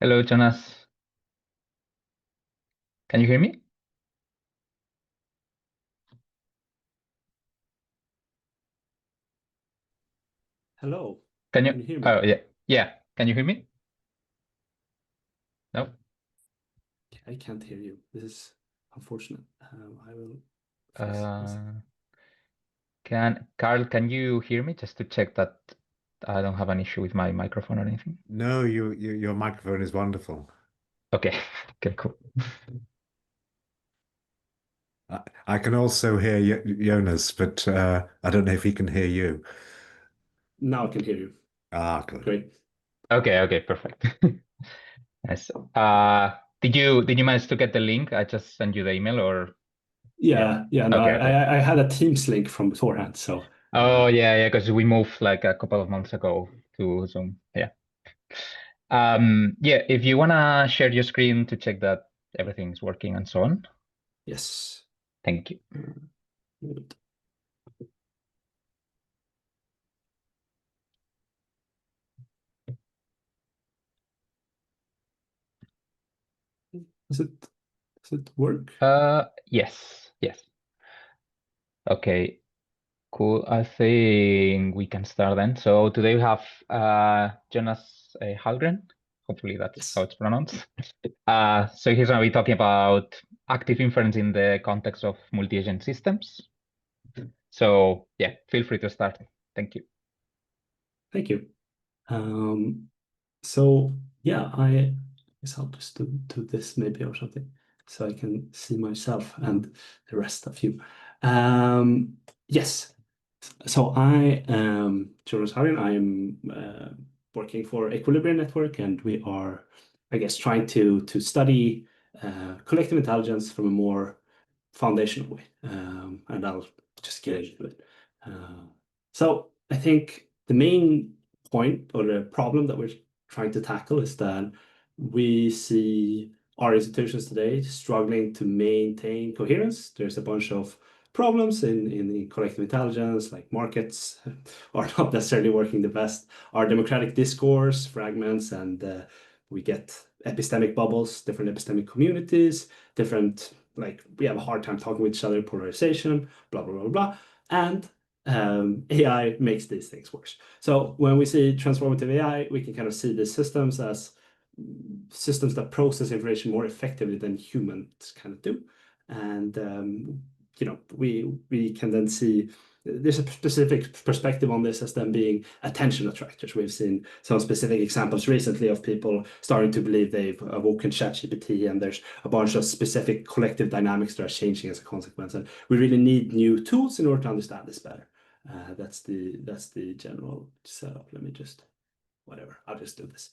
Hello, Jonas. Can you hear me? Hello. Can Can you hear me? Oh, yeah. Yeah. Can you hear me? No? I can't hear you. This is unfortunate. I will fix this. Carl, can you hear me just to check that I don't have an issue with my microphone or anything? No, your microphone is wonderful. Okay. Okay, cool. I can also hear Jonas, but I don't know if he can hear you. Now I can hear you. Good. Great. Okay, perfect. Nice. Did you manage to get the link? I just sent you the email or Yeah, no, okay. I had a Teams link from beforehand, so Oh yeah, because we moved like a couple of months ago to Zoom. Yeah. Yeah, if you wanna share your screen to check that everything's working and so on. yes. Thank you. Good. Does it work? Yes. Okay, cool. I think we can start then. So today we have Jonas Hallgren. Hopefully that's how Yes. it's pronounced. So he's gonna be talking about active inference in the context of multi-agent systems. So yeah, feel free to start. Thank you. Thank you. So yeah, I guess I'll just do this maybe or something so I can see myself and the rest of you. Yes. So I am Jonas Hallgren. I am working for Equilibrium Network, and we are, I guess, trying to study collective intelligence from a more foundational way. And I'll just get into it. So I think the main point or the problem that we're trying to tackle is that we see our institutions today struggling to maintain coherence. There's a bunch of problems in collective intelligence, like markets are not necessarily working the best. Our democratic discourse fragments, and we get epistemic bubbles, different epistemic communities, different, like we have a hard time talking with each other, polarization, blah, blah, blah, blah. And AI makes these things worse. So when we see transformative AI, we can kind of see these systems as systems that process information more effectively than humans kind of do. And we can then see there's a specific perspective on this as them being attention attractors. We've seen some specific examples recently of people starting to believe they've awoken ChatGPT, and there's a bunch of specific collective dynamics that are changing as a consequence. And we really need new tools in order to understand this better. That's the general setup. Let me just, whatever, I'll just do this.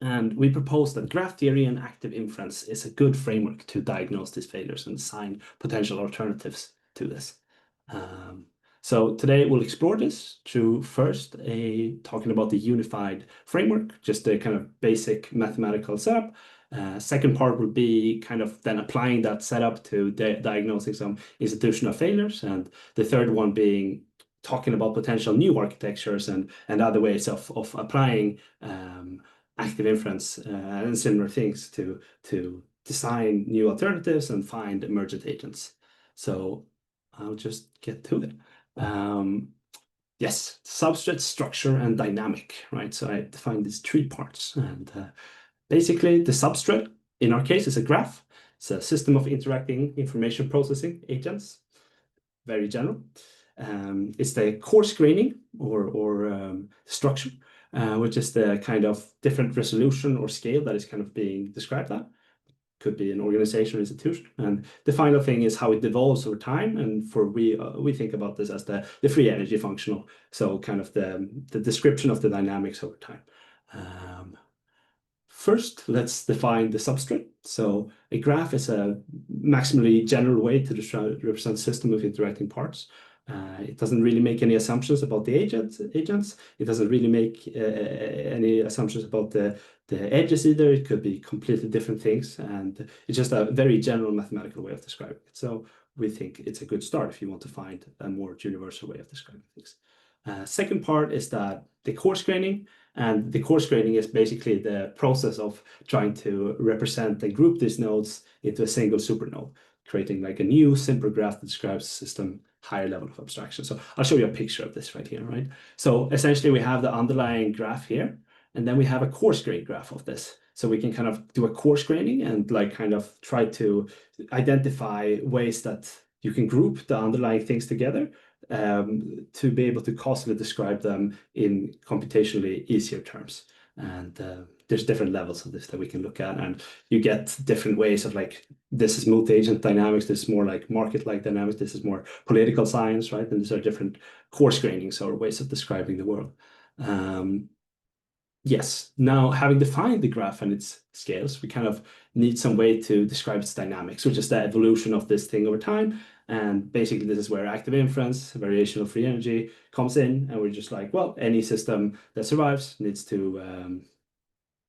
And we propose that graph theory and active inference is a good framework to diagnose these failures and design potential alternatives to this. So today we'll explore this through first talking about the unified framework, just a kind of basic mathematical setup. Second part would be kind of then applying that setup to diagnosing some institutional failures. And the third one being talking about potential new architectures and other ways of applying active inference and similar things to design new alternatives and find emergent agents. So I'll just get to it. Yes, substrate, structure, and dynamic, right? So I defined these three parts. And basically, the substrate, in our case, is a graph. It's a system of interacting information processing agents, very general. It's the coarse-graining or structure, which is the kind of different resolution or scale that is kind of being described at. Could be an organization or institution. And the final thing is how it devolves over time. And we think about this as the free energy functional. So kind of the description of the dynamics over time. First, let's define the substrate. So a graph is a maximally general way to represent a system of interacting parts. It doesn't really make any assumptions about the agents. It doesn't really make any assumptions about the edges either. It could be completely different things. And it's just a very general mathematical way of describing it. So we think it's a good start if you want to find a more universal way of describing things. Second part is that the coarse graining, And the coarse-graining is basically the process of trying to represent and group these nodes into a single supernode, creating like a new simple graph that describes the system higher level of abstraction. So I'll show you a picture of this right here, right? So essentially we have the underlying graph here, and then we have a coarse-grained graph of this. So we can kind of do a coarse-graining and like kind of try to identify ways that you can group the underlying things together to be able to causally describe them in computationally easier terms. And there's different levels of this that we can look at, and you get different ways of like, this is multi-agent dynamics, this is more like market-like dynamics, this is more political science, right? And these are different coarse-grainings or ways of describing the world. Yes, now having defined the graph and its scales, we kind of need some way to describe its dynamics, which is the evolution of this thing over time. And basically, this is where active inference, variational free energy comes in. And we're just like, well, any system that survives needs to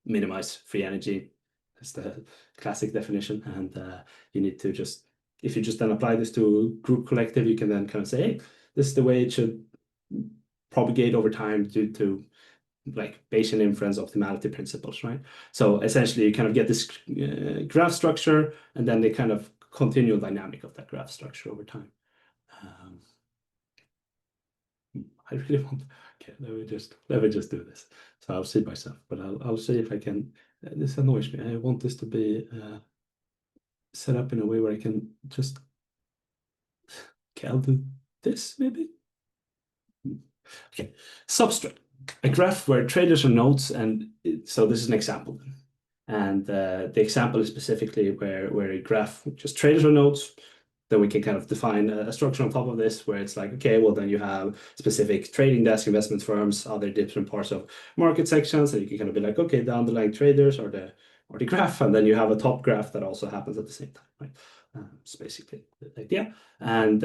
minimize free energy. That's the classic definition. And you need to just, if you just then apply this to a group collective, you can then kind of say, hey, this is the way it should propagate over time due to like Bayesian inference optimality principles, right? So essentially you kind of get this graph structure and then the kind of continual dynamic of that graph structure over time. I really want, okay, let me just do this. So I'll see myself, but I'll see if I can, this annoys me. I want this to be set up in a way where I can just, okay, I'll do this maybe. Okay, substrate. A graph where traders are nodes, and so this is an example. And the example is specifically where a graph, just traders are nodes, then we can kind of define a structure on top of this where it's like, okay, well, then you have specific trading desk, investment firms, other different parts of market sections, and you can kind of be like, okay, the underlying traders or the graph, and then you have a top graph that also happens at the same time, right? It's basically the idea. And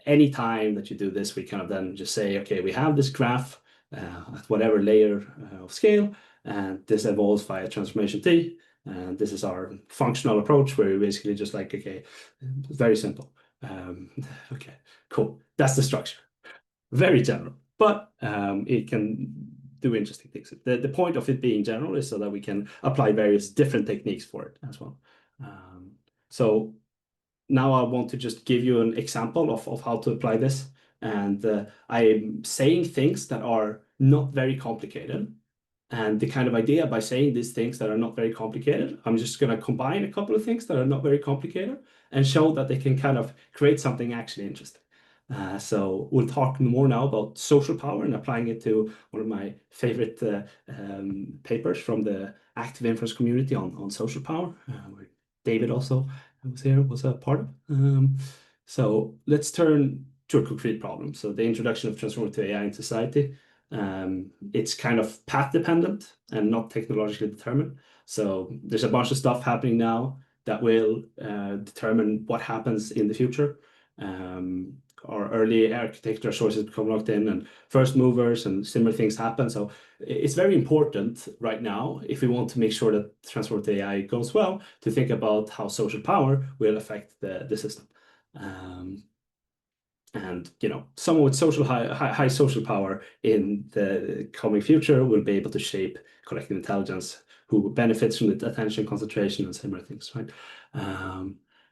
any time that you do this, we kind of then just say, okay, we have this graph at whatever layer of scale, and this evolves via transformation T. And this is our functional approach where we basically just like, okay, very simple. Okay, cool. That's the structure. Very general, but it can do interesting things. The point of it being general is so that we can apply various different techniques for it as well. So now I want to just give you an example of how to apply this. And I'm saying things that are not very complicated. And the kind of idea by saying these things that are not very complicated, I'm just going to combine a couple of things that are not very complicated and show that they can kind of create something actually interesting. So we'll talk more now about social power and applying it to one of my favorite papers from the active inference community on social power, where David also was a part of. So let's turn to a concrete problem. So the introduction of transformative AI in society. It's kind of path dependent and not technologically determined. So there's a bunch of stuff happening now that will determine what happens in the future. Our early architecture sources become locked in, and first movers and similar things happen. So it's very important right now, if we want to make sure that transformative AI goes well, to think about how social power will affect the system. And someone with high social power in the coming future will be able to shape collective intelligence, who benefits from the attention concentration and similar things, right?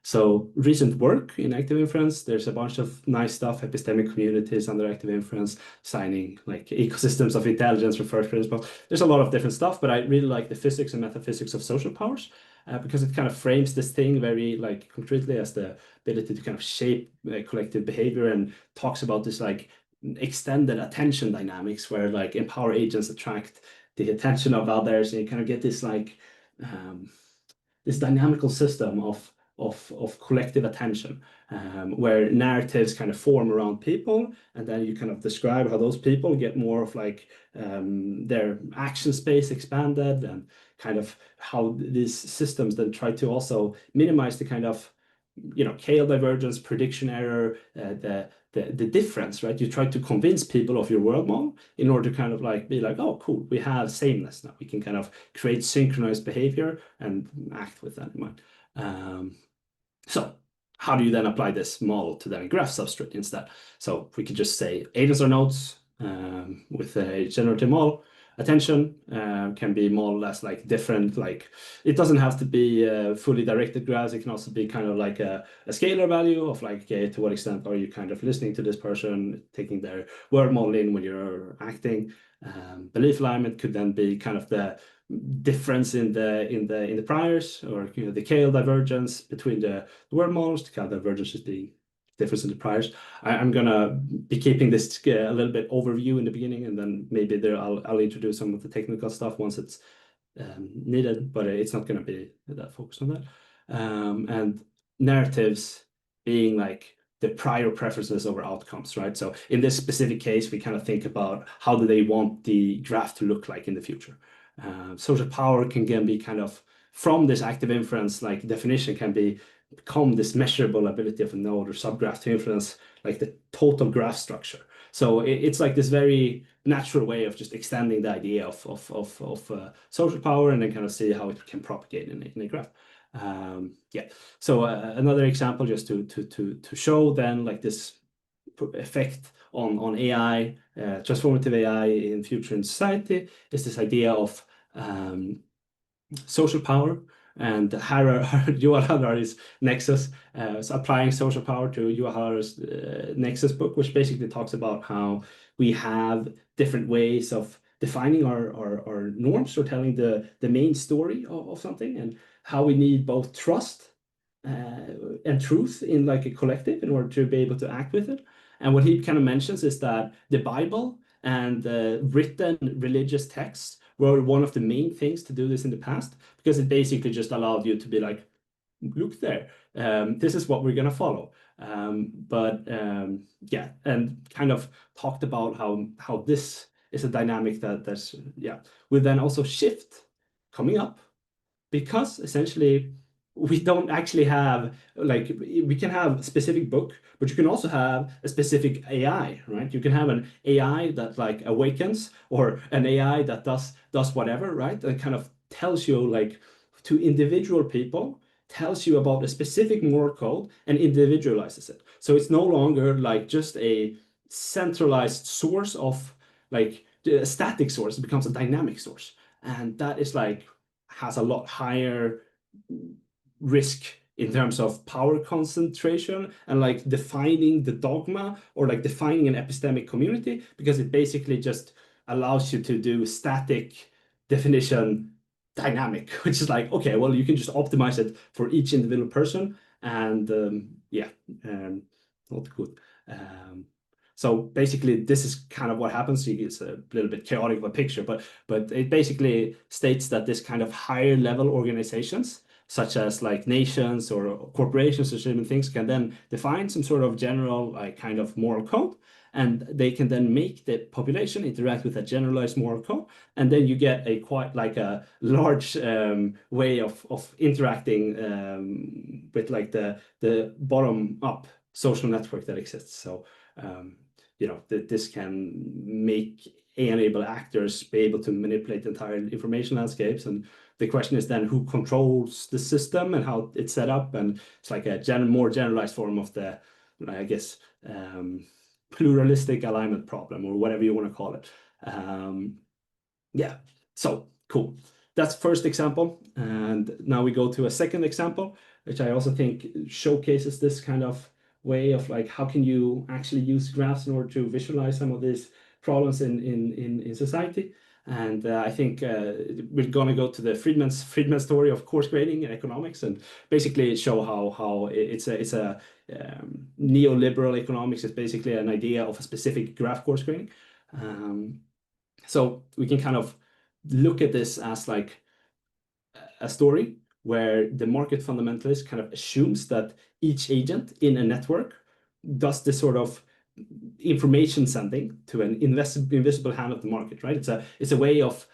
So recent work in active inference, there's a bunch of nice stuff, epistemic communities under active inference, signing like ecosystems of intelligence for first principles. There's a lot of different stuff, but I really like the physics and metaphysics of social powers. Because it kind of frames this thing very like concretely as the ability to kind of shape collective behavior, and talks about this like extended attention dynamics where like empower agents attract the attention of others, and you kind of get this like this dynamical system of collective attention, where narratives kind of form around people, and then you kind of describe how those people get more of like their action space expanded, and kind of how these systems then try to also minimize the kind of KL divergence, prediction error, the difference, right? You try to convince people of your world model in order to kind of like be like, oh, cool, we have sameness now. We can kind of create synchronized behavior and act with that in mind. So how do you then apply this model to then graph substrate instead? So we could just say agents are nodes with a generative model. attention can be more or less like different, like it doesn't have to be fully directed graphs. It can also be kind of like a scalar value of like, okay, to what extent are you kind of listening to this person, taking their word model in when you're acting. Belief alignment could then be kind of the difference in the priors, or the KL divergence between the word models. The KL divergence is the difference in the priors. I'm gonna be keeping this a little bit overview in the beginning, and then maybe there I'll introduce some of the technical stuff once it's needed, but it's not gonna be that focused on that. And narratives being like the prior preferences over outcomes, right? So in this specific case, we kind of think about how do they want the graph to look like in the future. Social power can again be kind of from this active inference, like definition can become this measurable ability of a node or subgraph to influence like the total graph structure. So it's like this very natural way of just extending the idea of social power, and then kind of see how it can propagate in a graph. Yeah. So another example just to show then like this effect on AI, transformative AI in future in society, is this idea of social power and Yuval Harari's Nexus. So applying social power to Yuval Harari's Nexus book, which basically talks about how we have different ways of defining our norms, or telling the main story of something, and how we need both trust and truth in like a collective in order to be able to act with it. And what he kind of mentions is that the Bible and the written religious texts were one of the main things to do this in the past, because it basically just allowed you to be like, look there, this is what we're going to follow. Yeah, and kind of talked about how this is a dynamic that's yeah, will then also shift coming up, because essentially we don't actually have, like, we can have a specific book, but you can also have a specific AI, right? You can have an AI that like awakens, or an AI that does whatever, right? That kind of tells you, like, to individual people, tells you about a specific moral code and individualizes it. So it's no longer like just a centralized source of like a static source. It becomes a dynamic source. And that is like, has a lot higher risk in terms of power concentration and like defining the dogma, or like defining an epistemic community, because it basically just allows you to do static definition dynamic, which is like, okay, well, you can just optimize it for each individual person, and yeah, not good. So basically, this is kind of what happens. It's a little bit chaotic of a picture, but it basically states that this kind of higher level organizations, such as like nations or corporations or certain things, can then define some sort of general like kind of moral code, and they can then make the population interact with a generalized moral code, and then you get a quite like a large way of interacting with like the bottom up social network that exists. So you know, this can make AI-enabled actors be able to manipulate entire information landscapes. And the question is then who controls the system and how it's set up. And it's like a more generalized form of the, I guess, pluralistic alignment problem, or whatever you want to call it. Yeah, so cool. That's first example. And now we go to a second example, which I also think showcases this kind of way of like, how can you actually use graphs in order to visualize some of these problems in society. And I think we're going to go to the Friedman story of coarse-graining in economics, and basically show how it's a neoliberal economics is basically an idea of a specific graph coarse-graining. So we can kind of look at this as like a story where the market fundamentalist kind of assumes that each agent in a network does this sort of information sending to an invisible hand of the market, right? It's a way of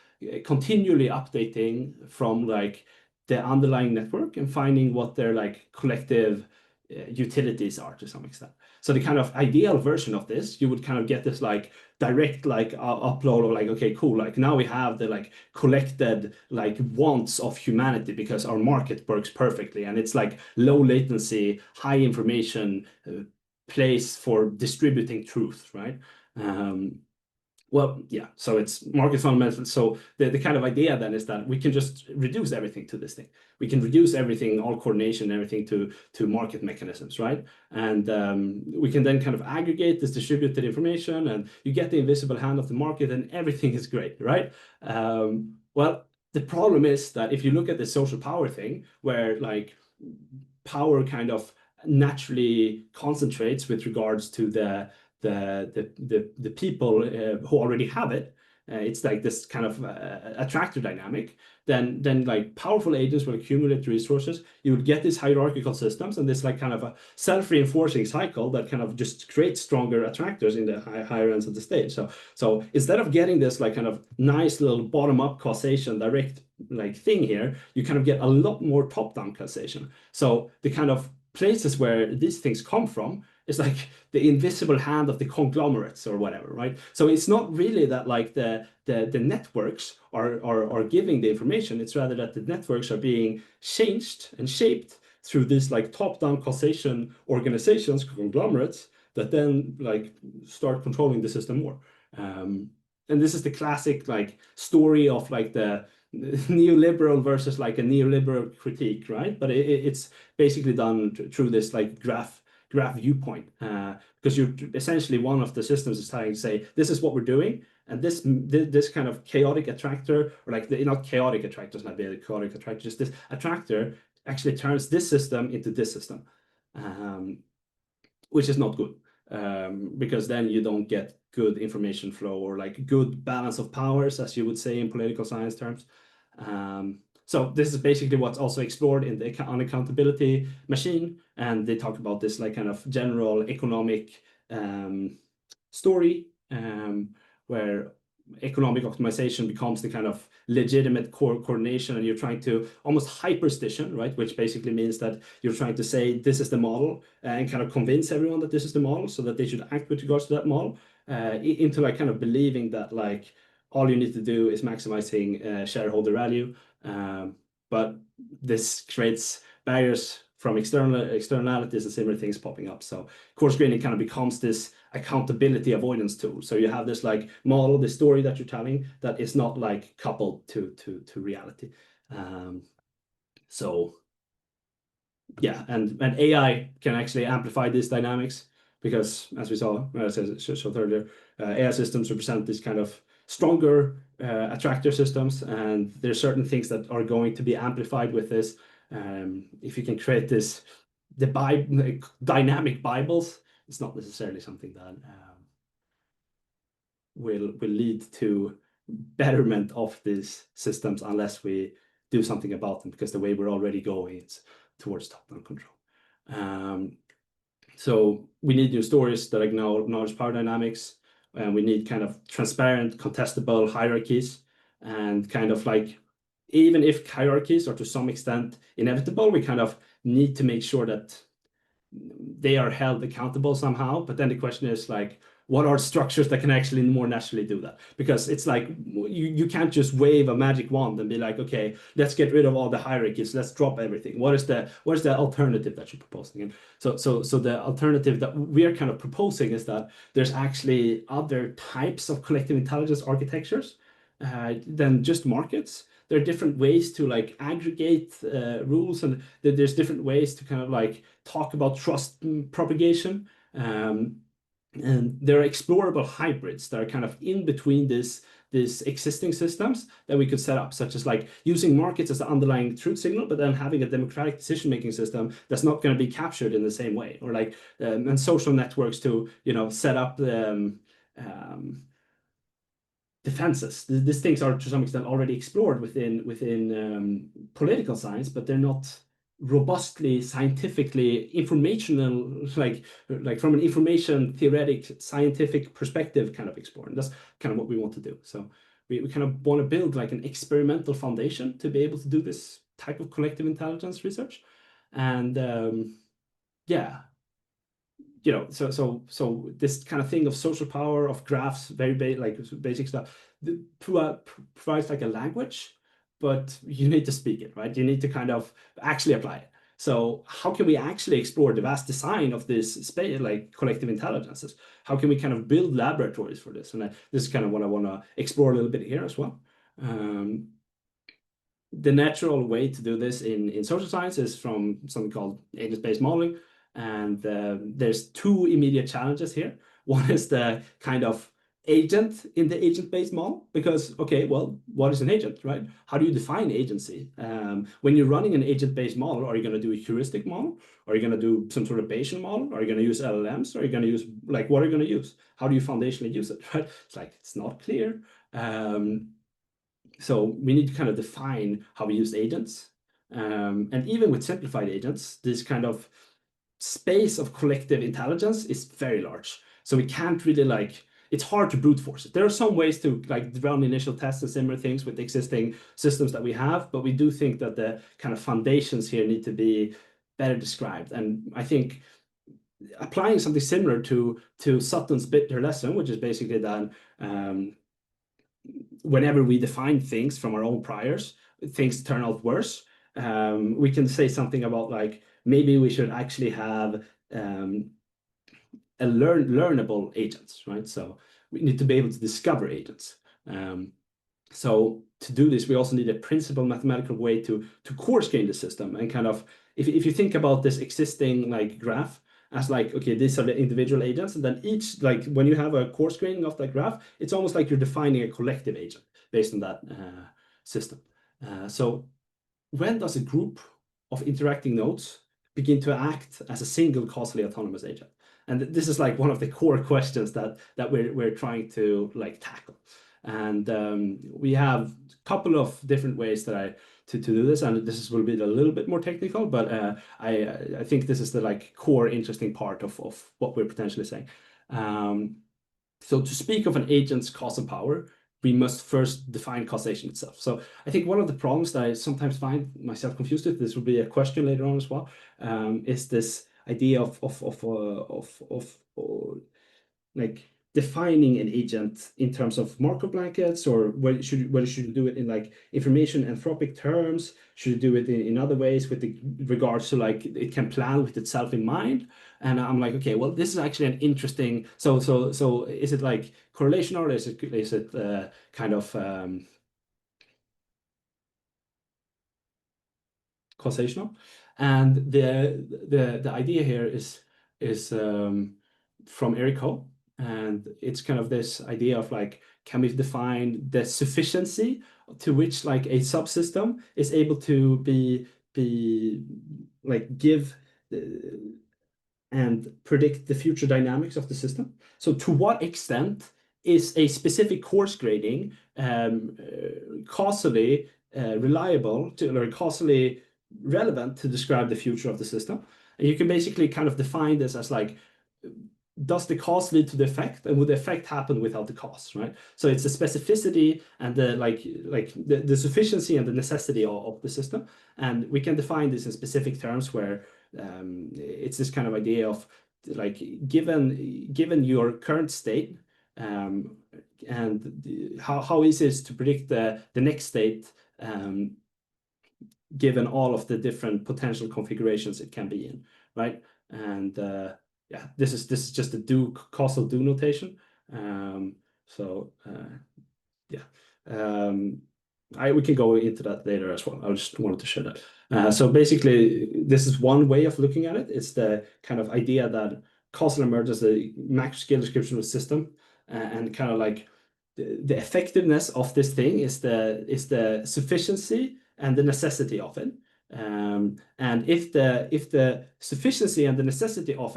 continually updating from like the underlying network and finding what their like collective utilities are to some extent. So the kind of ideal version of this, you would kind of get this like direct like upload of like, okay, cool, like now we have the like collected like wants of humanity because our market works perfectly, and it's like low latency, high information place for distributing truth, right? Well, yeah, so it's market fundamentals. So the kind of idea then is that we can just reduce everything to this thing. We can reduce everything, all coordination, everything to market mechanisms, right? And we can then kind of aggregate this distributed information, and you get the invisible hand of the market, and everything is great, right? Well, the problem is that if you look at the social power thing, where like power kind of naturally concentrates with regards to the people who already have it, it's like this kind of attractor dynamic, then like powerful agents will accumulate resources. You would get these hierarchical systems and this like kind of a self-reinforcing cycle that kind of just creates stronger attractors in the higher ends of the stage. So instead of getting this like kind of nice little bottom-up causation direct like thing here, you kind of get a lot more top-down causation. So the kind of places where these things come from is like the invisible hand of the conglomerates or whatever, right? So it's not really that like the networks are giving the information. It's rather that the networks are being changed and shaped through this like top-down causation organizations, conglomerates, that then like start controlling the system more. And this is the classic like story of like the neoliberal versus like a neoliberal critique, right? But it's basically done through this like graph viewpoint, because you're essentially one of the systems is trying to say this is what we're doing, and this kind of chaotic attractor, or like not chaotic attractors, not really chaotic attractor, just this attractor actually turns this system into this system, which is not good, because then you don't get good information flow or like good balance of powers, as you would say in political science terms. So this is basically what's also explored in the unaccountability machine, and they talk about this like kind of general economic story, where economic optimization becomes the kind of legitimate coordination, and you're trying to almost hyperstition, right? Which basically means that you're trying to say this is the model and kind of convince everyone that this is the model so that they should act with regards to that model, into like kind of believing that like all you need to do is maximizing shareholder value. But this creates barriers from externalities and similar things popping up. So coarse-graining kind of becomes this accountability avoidance tool. So you have this like model, the story that you're telling that is not like coupled to reality. So yeah, and AI can actually amplify these dynamics, because as we saw, as I showed earlier, AI systems represent this kind of stronger attractor systems, and there's certain things that are going to be amplified with this. If you can create this, like, dynamic Bibles, it's not necessarily something that will lead to betterment of these systems unless we do something about them, because the way we're already going is towards top-down control. So we need new stories that acknowledge power dynamics, and we need kind of transparent, contestable hierarchies, and kind of like, even if hierarchies are to some extent inevitable, we kind of need to make sure that they are held accountable somehow. But then the question is like, what are structures that can actually more naturally do that? Because it's like you can't just wave a magic wand and be like, okay, let's get rid of all the hierarchies, let's drop everything. What is the alternative that you're proposing? And so the alternative that we are kind of proposing is that there's actually other types of collective intelligence architectures than just markets. There are different ways to like aggregate rules, and there's different ways to kind of like talk about trust propagation. And there are explorable hybrids that are kind of in between these existing systems that we could set up, such as like using markets as the underlying truth signal, but then having a democratic decision-making system that's not going to be captured in the same way, or like and social networks to set up defenses. These things are to some extent already explored within political science, but they're not robustly scientifically informational, like from an information theoretic scientific perspective kind of explored. And that's kind of what we want to do. So we kind of want to build like an experimental foundation to be able to do this type of collective intelligence research. And yeah, so this kind of thing of social power, of graphs, very basic stuff, provides like a language, but you need to speak it, right? You need to kind of actually apply it. So how can we actually explore the vast design of this space, like collective intelligences? How can we kind of build laboratories for this? And this is kind of what I want to explore a little bit here as well. The natural way to do this in social science is from something called agent-based modeling. And there's two immediate challenges here. One is the kind of agent in the agent-based model, because, okay, well, what is an agent, right? How do you define agency? When you're running an agent-based model, are you going to do a heuristic model? Are you going to do some sort of Bayesian model? Are you going to use LLMs? Are you going to use, like, what are you going to use? How do you foundationally use it, right? It's like, it's not clear. So we need to kind of define how we use agents. And even with simplified agents, this kind of space of collective intelligence is very large. So we can't really like, it's hard to brute force it. There are some ways to like run initial tests and similar things with existing systems that we have, but we do think that the kind of foundations here need to be better described. And I think applying something similar to Sutton's bitter lesson, which is basically that whenever we define things from our own priors, things turn out worse. We can say something about like, maybe we should actually have a learnable agents, right? So we need to be able to discover agents. So to do this, we also need a principal mathematical way to coarse-grain the system. And kind of, if you think about this existing like graph as like, okay, these are the individual agents, and then each, like when you have a coarse-graining of that graph, it's almost like you're defining a collective agent based on that system. So when does a group of interacting nodes begin to act as a single causally autonomous agent? And this is like one of the core questions that we're trying to like tackle. And we have a couple of different ways that to do this, and this will be a little bit more technical, but I think this is the like core interesting part of what we're potentially saying. So to speak of an agent's causal power, we must first define causation itself. So I think one of the problems that I sometimes find myself confused with, this will be a question later on as well, is this idea of like defining an agent in terms of Markov blankets, or whether should you do it in like information anthropic terms? Should you do it in other ways with regards to like it can plan with itself in mind? And I'm like, okay, well, this is actually an interesting. So is it like correlational, or is it kind of causational? And the idea here is from Eric Ho. And it's kind of this idea of like, can we define the sufficiency to which like a subsystem is able to be like give and predict the future dynamics of the system? So to what extent is a specific coarse-graining causally reliable or causally relevant to describe the future of the system? And you can basically kind of define this as like, does the cause lead to the effect, and would the effect happen without the cause, right? So it's the specificity and the the sufficiency and the necessity of the system, and we can define this in specific terms where it's this kind of idea of like given your current state and how easy it is to predict the next state given all of the different potential configurations it can be in, right? And yeah, this is just a causal do notation. We can go into that later as well. I just wanted to share that. So basically, this is one way of looking at it. It's the kind of idea that causal emerges a macro scale description of the system, and kind of like the effectiveness of this thing is the sufficiency and the necessity of it. And if the sufficiency and the necessity of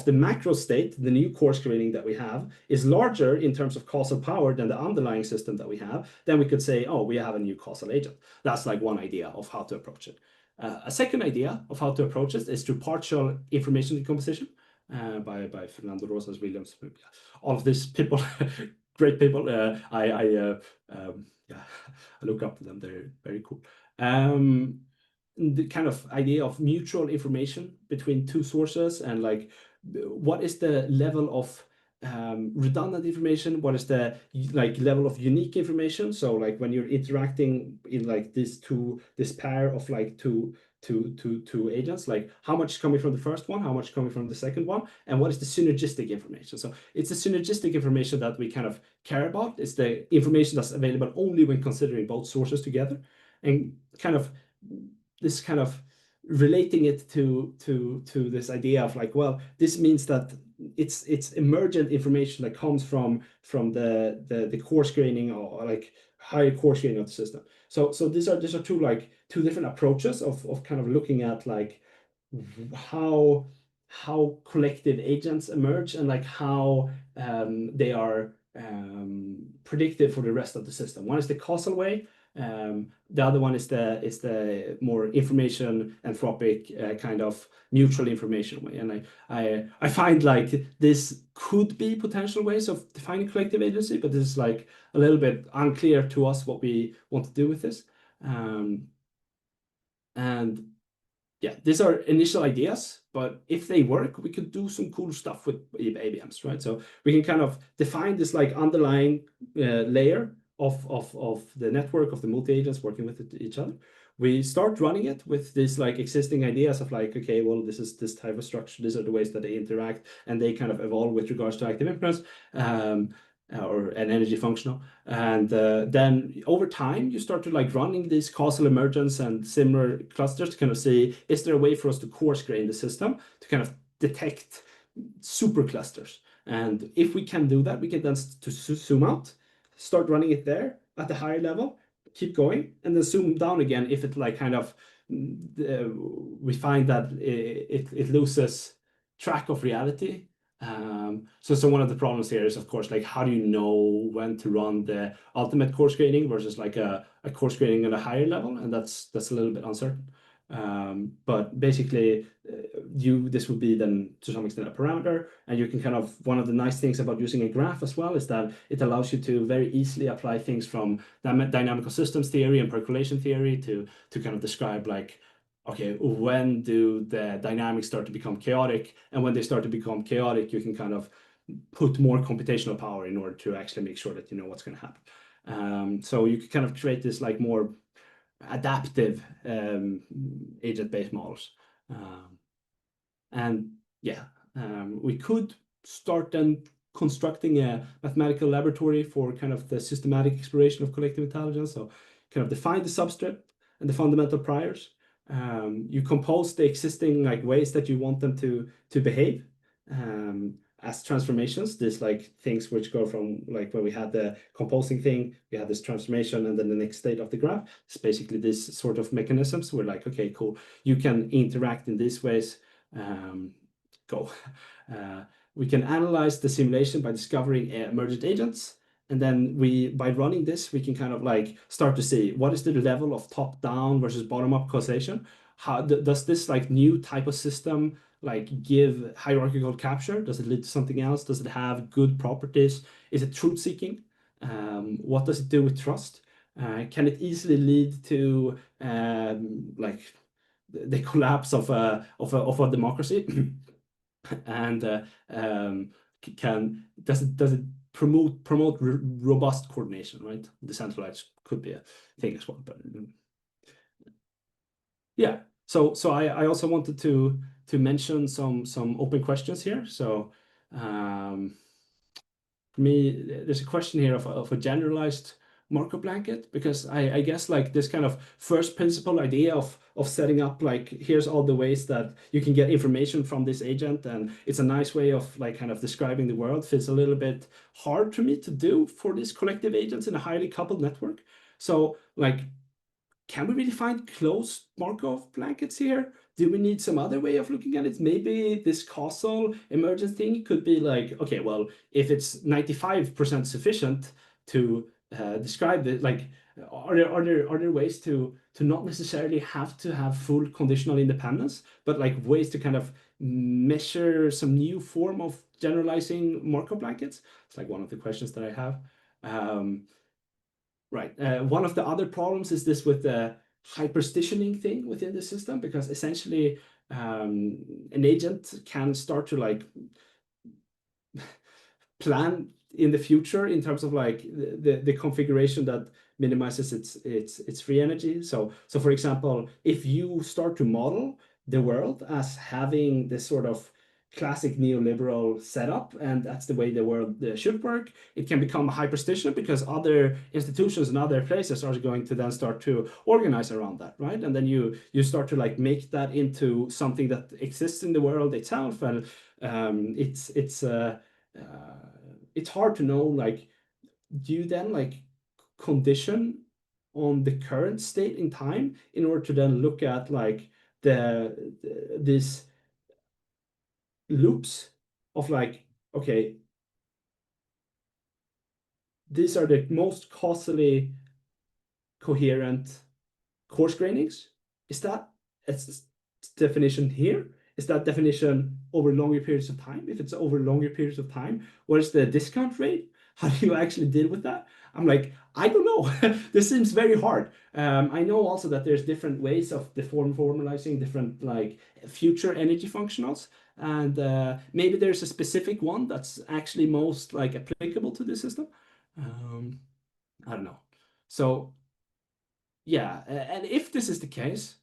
the macro state, the new coarse-graining that we have, is larger in terms of causal power than the underlying system that we have, then we could say, oh, we have a new causal agent. That's like one idea of how to approach it. A second idea of how to approach it is through partial information decomposition by Fernando Rosas Williams. All of these people, great people. I look up to them. They're very cool. The kind of idea of mutual information between two sources, and like what is the level of redundant information, what is the like level of unique information. So like when you're interacting in like this pair of like two agents, like how much is coming from the first one, how much is coming from the second one, and what is the synergistic information. So it's the synergistic information that we kind of care about. It's the information that's available only when considering both sources together, and kind of this kind of relating it to this idea of like, well, this means that it's emergent information that comes from the coarse graining or like higher coarse graining of the system. So these are two different approaches of kind of looking at like how collective agents emerge and like how they are predicted for the rest of the system. One is the causal way. The other one is the more information anthropic kind of neutral information way. And I find like this could be potential ways of defining collective agency, but this is like a little bit unclear to us what we want to do with this. And yeah, these are initial ideas, but if they work, we could do some cool stuff with ABMs, right? So we can kind of define this like underlying layer of the network of the multi-agents working with each other. We start running it with this like existing ideas of like, okay, well, this is this type of structure. These are the ways that they interact, and they kind of evolve with regards to active inference. Or an energy functional, and then over time you start to like running these causal emergence and similar clusters to kind of see, is there a way for us to coarse grain the system to kind of detect super clusters? And if we can do that, we can then to zoom out, start running it there at the higher level, keep going, and then zoom down again if it like kind of we find that it loses track of reality. So one of the problems here is, of course, like how do you know when to run the ultimate coarse graining versus like a coarse graining at a higher level, and that's a little bit uncertain. But basically, this would be then to some extent a parameter, and you can kind of, one of the nice things about using a graph as well is that it allows you to very easily apply things from dynamical systems theory and percolation theory to kind of describe like, okay, when do the dynamics start to become chaotic? And when they start to become chaotic, you can kind of put more computational power in order to actually make sure that you know what's going to happen. So you can kind of create this like more adaptive agent-based models. And yeah, we could start then constructing a mathematical laboratory for kind of the systematic exploration of collective intelligence. So kind of define the substrate and the fundamental priors. You compose the existing like ways that you want them to behave as transformations. This like things which go from like where we had the composing thing, we had this transformation, and then the next state of the graph. It's basically this sort of mechanisms. We're like, okay, cool. You can interact in these ways. Go. We can analyze the simulation by discovering emergent agents. And then by running this, we can kind of like start to see what is the level of top-down versus bottom-up causation. How does this like new type of system like give hierarchical capture? Does it lead to something else? Does it have good properties? Is it truth-seeking? What does it do with trust? Can it easily lead to like the collapse of a democracy? And does it promote robust coordination, right? Decentralized could be a thing as well, but yeah. So I also wanted to mention some open questions here. So for me, there's a question here of a generalized Markov blanket, because I guess like this kind of first principle idea of setting up like, here's all the ways that you can get information from this agent, and it's a nice way of like kind of describing the world, feels a little bit hard to me to do for these collective agents in a highly coupled network. So like, can we really find closed Markov blankets here? Do we need some other way of looking at it? Maybe this causal emergence thing could be like, okay, well, if it's 95% sufficient to describe it, like, are there ways to not necessarily have to have full conditional independence, but like ways to kind of measure some new form of generalizing Markov blankets? It's like one of the questions that I have. Right. One of the other problems is this with the hyperstitioning thing within the system, because essentially an agent can start to like plan in the future in terms of like the configuration that minimizes its free energy. So for example, if you start to model the world as having this sort of classic neoliberal setup, and that's the way the world should work, it can become hyperstition because other institutions and other places are going to then start to organize around that, right? And then you start to like make that into something that exists in the world itself, and it's hard to know, like, do you then like condition on the current state in time in order to then look at like these loops of like, okay, these are the most causally coherent coarse-grainings? Is that its definition here? Is that definition over longer periods of time? If it's over longer periods of time, what is the discount rate? How do you actually deal with that? I'm like, I don't know. This seems very hard. I know also that there's different ways of formalizing different like future energy functionals, and maybe there's a specific one that's actually most like applicable to this system. I don't know. So yeah, and if this is the case,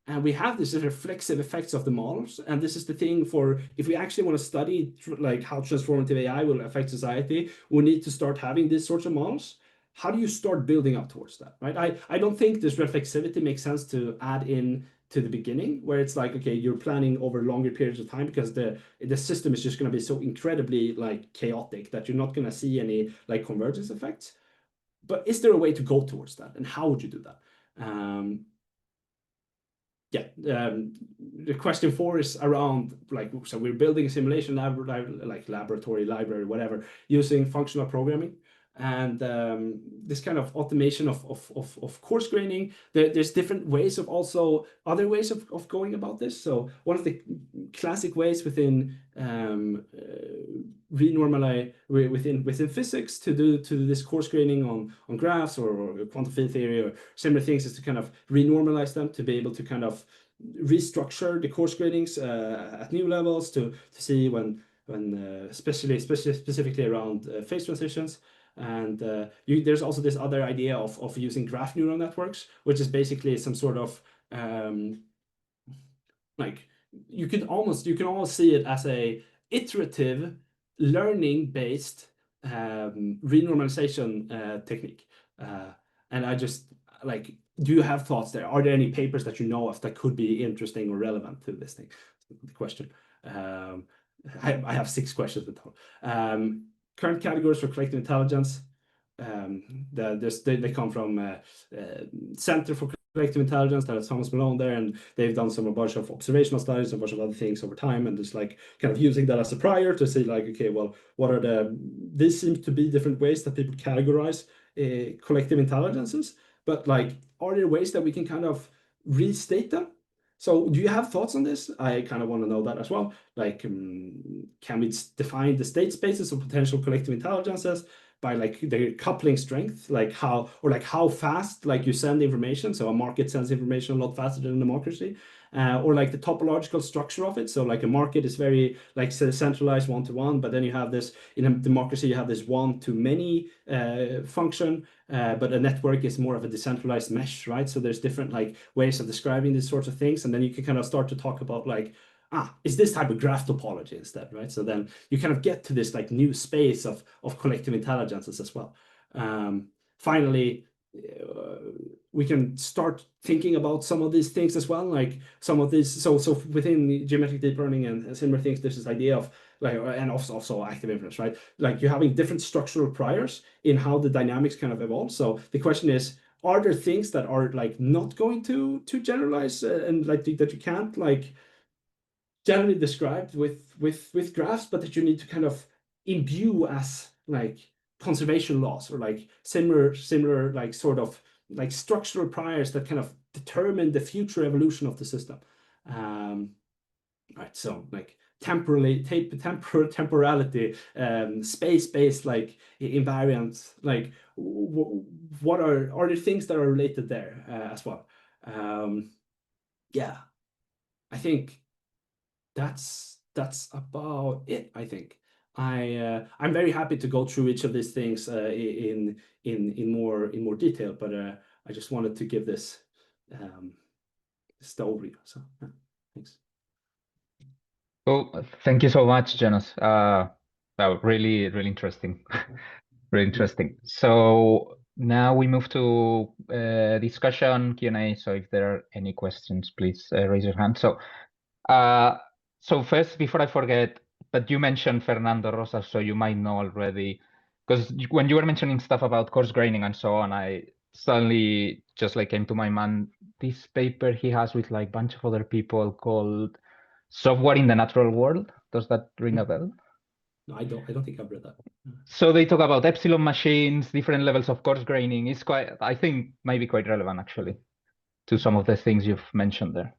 and we have these reflexive effects of the models, and this is the thing for if we actually want to study like how transformative AI will affect society, we need to start having these sorts of models. How do you start building up towards that, right? I don't think this reflexivity makes sense to add in to the beginning, where it's like, okay, you're planning over longer periods of time because the system is just going to be so incredibly like chaotic that you're not going to see any like convergence effects. But is there a way to go towards that, and how would you do that? Yeah, the question 4 is around like, so we're building a simulation like laboratory library, whatever, using functional programming and this kind of automation of coarse graining. There's different ways of also other ways of going about this. So one of the classic ways within renormalize within physics to do this coarse graining on graphs or quantum field theory or similar things is to kind of renormalize them to be able to kind of restructure the coarse gradings at new levels to see when specifically around phase transitions. And there's also this other idea of using graph neural networks, which is basically some sort of like you can almost see it as a iterative learning based renormalization technique. And I just like, do you have thoughts there? Are there any papers that you know of that could be interesting or relevant to this thing? The question. I have 6 questions in total. Current categories for collective intelligence. They come from Center for Collective Intelligence, that is Thomas Malone there, and they've done a bunch of observational studies, a bunch of other things over time, and just like kind of using that as a prior to see like, okay, well, what are these seems to be different ways that people categorize collective intelligences, but like, are there ways that we can kind of restate them? So do you have thoughts on this? I kind of want to know that as well. Like, can we define the state spaces of potential collective intelligences by like the coupling strength, like how fast like you send information? So a market sends information a lot faster than a democracy, or like the topological structure of it. So like a market is very like centralized one-to-one, but then you have this in a democracy, you have this one-to-many function, but a network is more of a decentralized mesh, right? So there's different like ways of describing these sorts of things, and then you can kind of start to talk about like, is this type of graph topology instead, right? So then you kind of get to this like new space of collective intelligences as well. Finally, we can start thinking about some of these things as well, like some of these. So within geometric deep learning and similar things, there's this idea of like, and also active inference, right? Like you're having different structural priors in how the dynamics kind of evolve. So the question is, are there things that are like not going to generalize and like that you can't like generally described with graphs, but that you need to kind of imbue as like conservation laws or like similar like sort of like structural priors that kind of determine the future evolution of the system. Right, so like temporality, space-based like invariants, like what are there things that are related there as well? Yeah, I think that's about it, I think. I'm very happy to go through each of these things in more detail, but I just wanted to give this overview. So yeah, thanks. Well, thank you so much, Jonas. Really, really interesting. Really interesting. So now we move to discussion Q&A. So if there are any questions, please raise your hand. So first, before I forget, but you mentioned Fernando Rosas, so you might know already, because when you were mentioning stuff about coarse graining and so on, I suddenly just like came to my mind this paper he has with like a bunch of other people called Software in the Natural World. Does that ring a bell? No, I don't think I've read that. So they talk about epsilon machines, different levels of coarse graining. It's quite, I think, maybe quite relevant actually to some of the things you've mentioned there.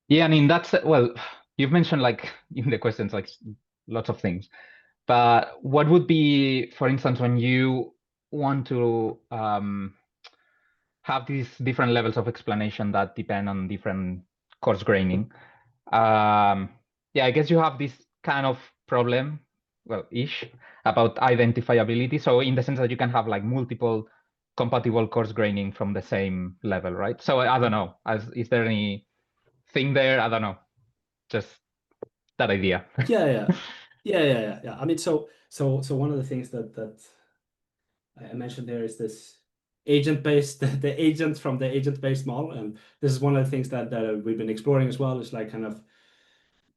Yeah, I mean, that's, well, you've mentioned like in the questions, like lots of things, but what would be, for instance, when you want to have these different levels of explanation that depend on different coarse graining? Yeah, I guess you have this kind of problem, well, ish, about identifiability. So in the sense that you can have like multiple compatible coarse graining from the same level, right? So I don't know, is there any thing there? I don't know, just that idea. Yeah. I mean, so one of the things that I mentioned there is this agent-based, the agent from the agent-based model, and this is one of the things that we've been exploring as well. Is like kind of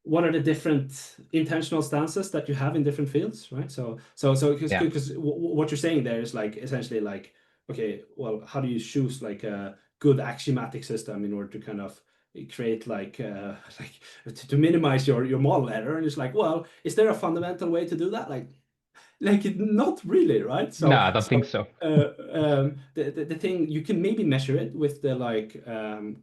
what are the different intentional stances that you have in different fields, right? So because what you're saying there is like essentially like, okay, well, how do you choose like a good axiomatic system in order to kind of create like to minimize your model error? And it's like, well, is there a fundamental way to do that? Like not really, right? No, I don't think so. The thing you can maybe measure it with the like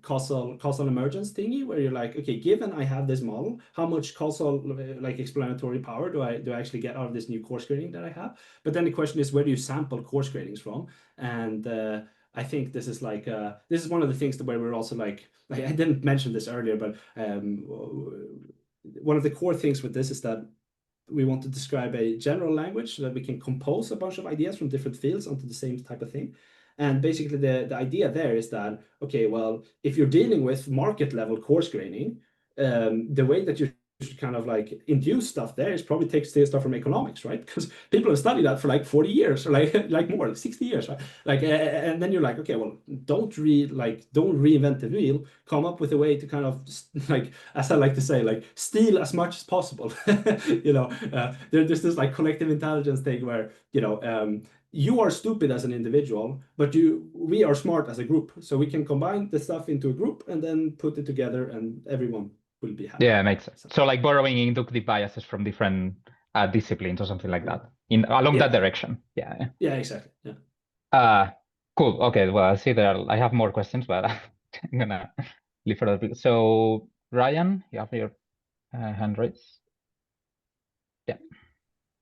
causal emergence thingy, where you're like, okay, given I have this model, how much causal like explanatory power do I actually get out of this new coarse graining that I have? But then the question is, where do you sample coarse grainings from? And I think this is like this is one of the things that where we're also like I didn't mention this earlier, but one of the core things with this is that we want to describe a general language so that we can compose a bunch of ideas from different fields onto the same type of thing. And basically the idea there is that, okay, well, if you're dealing with market level coarse graining, the way that you should kind of like induce stuff there is probably take stuff from economics, right? Because people have studied that for like 40 years or like more, like 60 years, right? Like, and then you're like, okay, well, don't reinvent the wheel, come up with a way to kind of like, as I like to say, like steal as much as possible. There's this like collective intelligence thing where, you are stupid as an individual, but we are smart as a group. So we can combine the stuff into a group and then put it together and everyone will be happy. Yeah, it makes sense. So like borrowing inductive biases from different disciplines or something like that along that direction. Yeah. Yeah, exactly. Yeah. Cool. Okay. Well, I see I have more questions, but I'm gonna leave for other people. So Ryan, you have your hand raised. Yeah.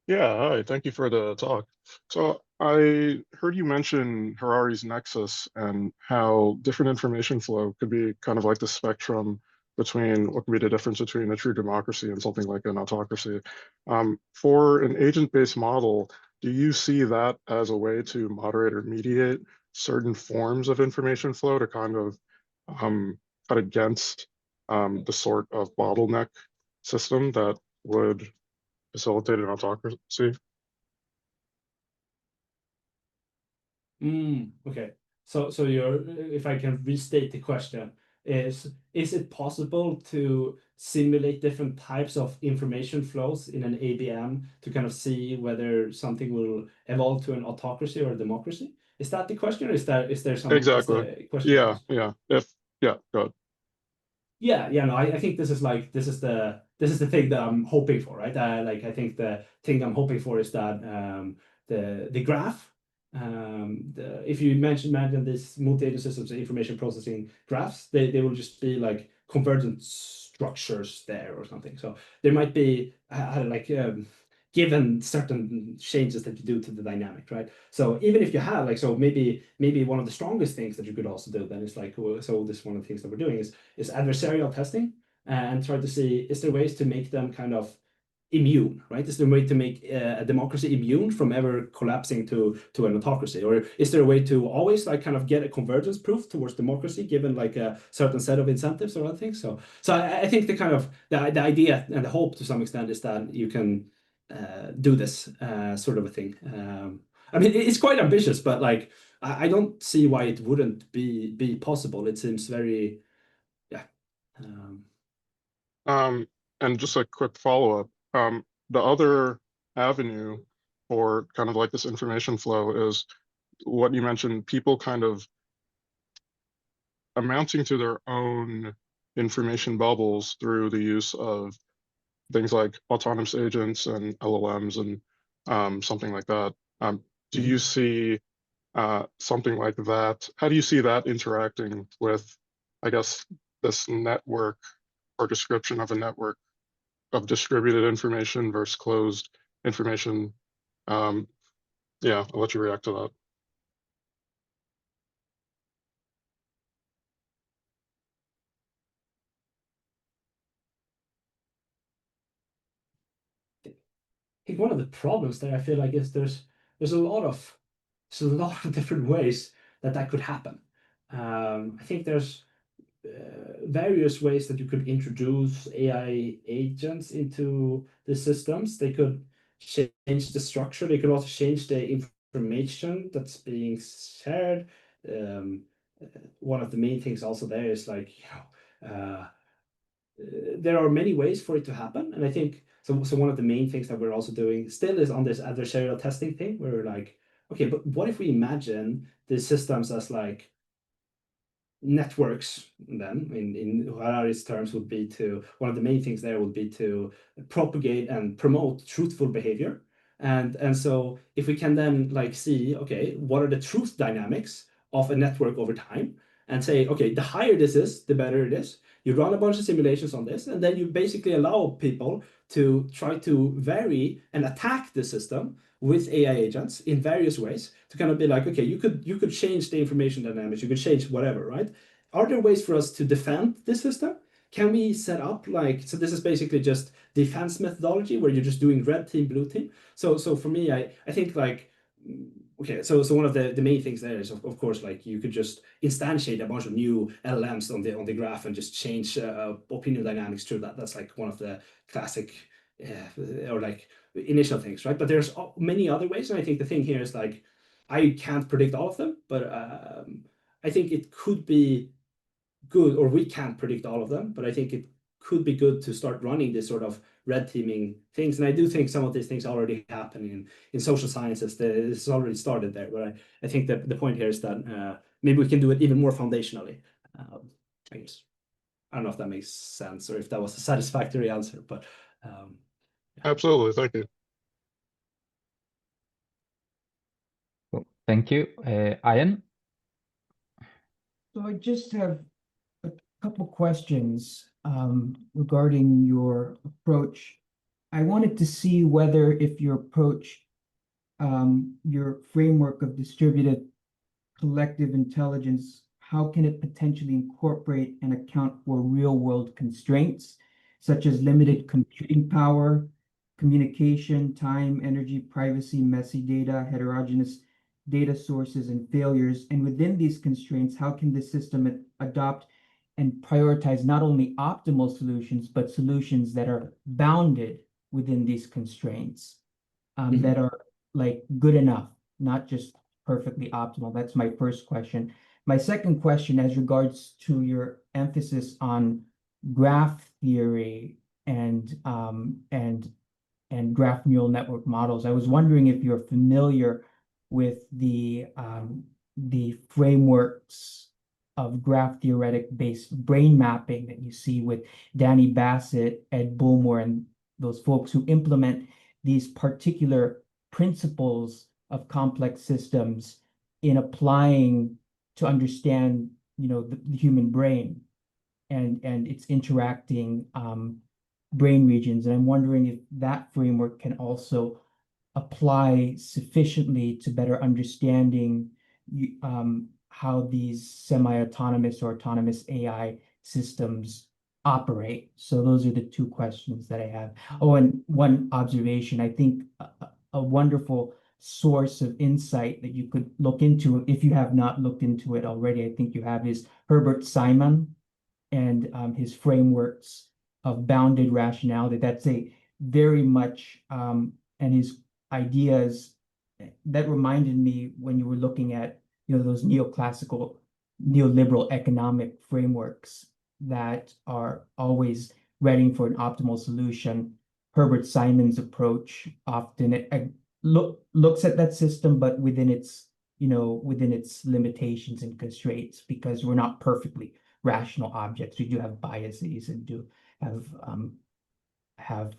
Yeah, hi, thank you for the talk. So I heard you mention Harari's nexus and how different information flow could be kind of like the spectrum between what could be the difference between a true democracy and something like an autocracy. For an agent-based model, do you see that as a way to moderate or mediate certain forms of information flow to kind of cut against the sort of bottleneck system that would facilitate an autocracy? Okay. So if I can restate the question, is it possible to simulate different types of information flows in an ABM to kind of see whether something will evolve to an autocracy or a democracy? Is that the question, or is there some Exactly. question? Yeah. Go ahead. No, I think this is the thing that I'm hoping for, right? I think the thing I'm hoping for is that the graph, if you imagine this multi-agent systems and information processing graphs, they will just be like convergent structures there or something. So there might be given certain changes that you do to the dynamic, right? So even if you have maybe one of the strongest things that you could also do then is like, so this one of the things that we're doing is adversarial testing. and try to see, is there ways to make them kind of immune, right? Is there a way to make a democracy immune from ever collapsing to an autocracy? Or is there a way to always like kind of get a convergence proof towards democracy given like a certain set of incentives or other things? So I think the kind of the idea and the hope to some extent is that you can do this sort of a thing. I mean, it's quite ambitious, but like I don't see why it wouldn't be possible. It seems very, yeah. And just a quick follow-up. The other avenue for kind of like this information flow is what you mentioned, people kind of amounting to their own information bubbles through the use of things like autonomous agents and LLMs and something like that. Do you see something like that? How do you see that interacting with, I guess, this network or description of a network of distributed information versus closed information? Yeah, I'll let you react to that. I think one of the problems there, I feel like, is there's a lot of different ways that could happen. I think there's various ways that you could introduce AI agents into the systems. They could change the structure. They could also change the information that's being shared. One of the main things also there is like, there are many ways for it to happen. And I think, so one of the main things that we're also doing still is on this adversarial testing thing, where we're like, okay, but what if we imagine the systems as like networks? Then in Harari's terms would be to, one of the main things there would be to propagate and promote truthful behavior. And so if we can then like see, okay, what are the truth dynamics of a network over time, and say, okay, the higher this is, the better it is. You run a bunch of simulations on this, and then you basically allow people to try to vary and attack the system with AI agents in various ways to kind of be like, okay, you could change the information dynamics, you could change whatever, right? Are there ways for us to defend this system? Can we set up like, so this is basically just defense methodology where you're just doing red team, blue team. So for me, I think like, okay, so one of the main things there is of course like you could just instantiate a bunch of new LLMs on the graph and just change opinion dynamics through that. That's like one of the classic or like initial things, right? But there's many other ways, and I think the thing here is like I can't predict all of them, but I think it could be good, or we can't predict all of them, but I think it could be good to start running this sort of red teaming things. And I do think some of these things already happen in social sciences. This already started there, but I think that the point here is that maybe we can do it even more foundationally. I guess. I don't know if that makes sense or if that was a satisfactory answer, but yeah. Absolutely, thank you. Cool. Thank you. Ian? So I just have a couple questions regarding your approach. I wanted to see whether if your approach, your framework of distributed collective intelligence, how can it potentially incorporate and account for real-world constraints, such as limited computing power, communication, time, energy, privacy, messy data, heterogeneous data sources, and failures? And within these constraints, how can the system adopt and prioritize not only optimal solutions, but solutions that are bounded within these constraints, that are like good enough, not just perfectly optimal? That's my first question. My second question, as regards to your emphasis on graph theory and graph neural network models, I was wondering if you're familiar with the frameworks of graph theoretic based brain mapping that you see with Danny Bassett, Ed Bullmore, and those folks who implement these particular principles of complex systems in applying to understand, the human brain and its interacting brain regions. And I'm wondering if that framework can also apply sufficiently to better understanding how these semi-autonomous or autonomous AI systems operate? So those are the two questions that I have. Oh, and one observation, I think a wonderful source of insight that you could look into, if you have not looked into it already, I think you have, is Herbert Simon and his frameworks of bounded rationality. That's a very much, and his ideas that reminded me when you were looking at, those neoclassical, neoliberal economic frameworks that are always ready for an optimal solution. Herbert Simon's approach often looks at that system, but within its, within its limitations and constraints, because we're not perfectly rational objects. We do have biases and do have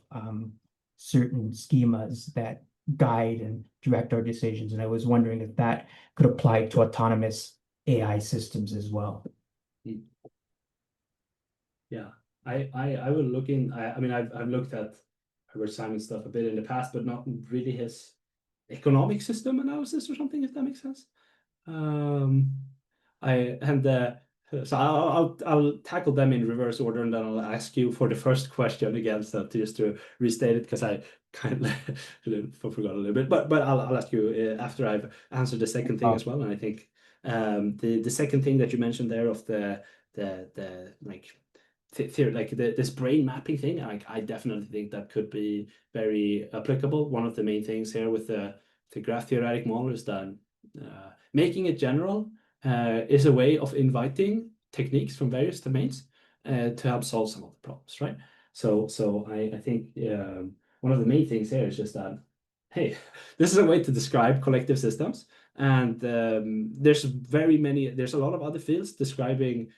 certain schemas that guide and direct our decisions. And I was wondering if that could apply to autonomous AI systems as well. Yeah, I will look in. I mean, I've looked at Herbert Simon stuff a bit in the past, but not really his economic system analysis or something, if that makes sense. So I'll tackle them in reverse order, and then I'll ask you for the first question again, so just to restate it, because I kind of forgot a little bit. But I'll ask you after I've answered the second thing as well. And I think the second thing that you mentioned there of the this brain mapping thing, I definitely think that could be very applicable. One of the main things here with the graph theoretic model is that making it general is a way of inviting techniques from various domains to help solve some of the problems, right? So I think one of the main things here is just that, hey, this is a way to describe collective systems, and there's a lot of other fields describing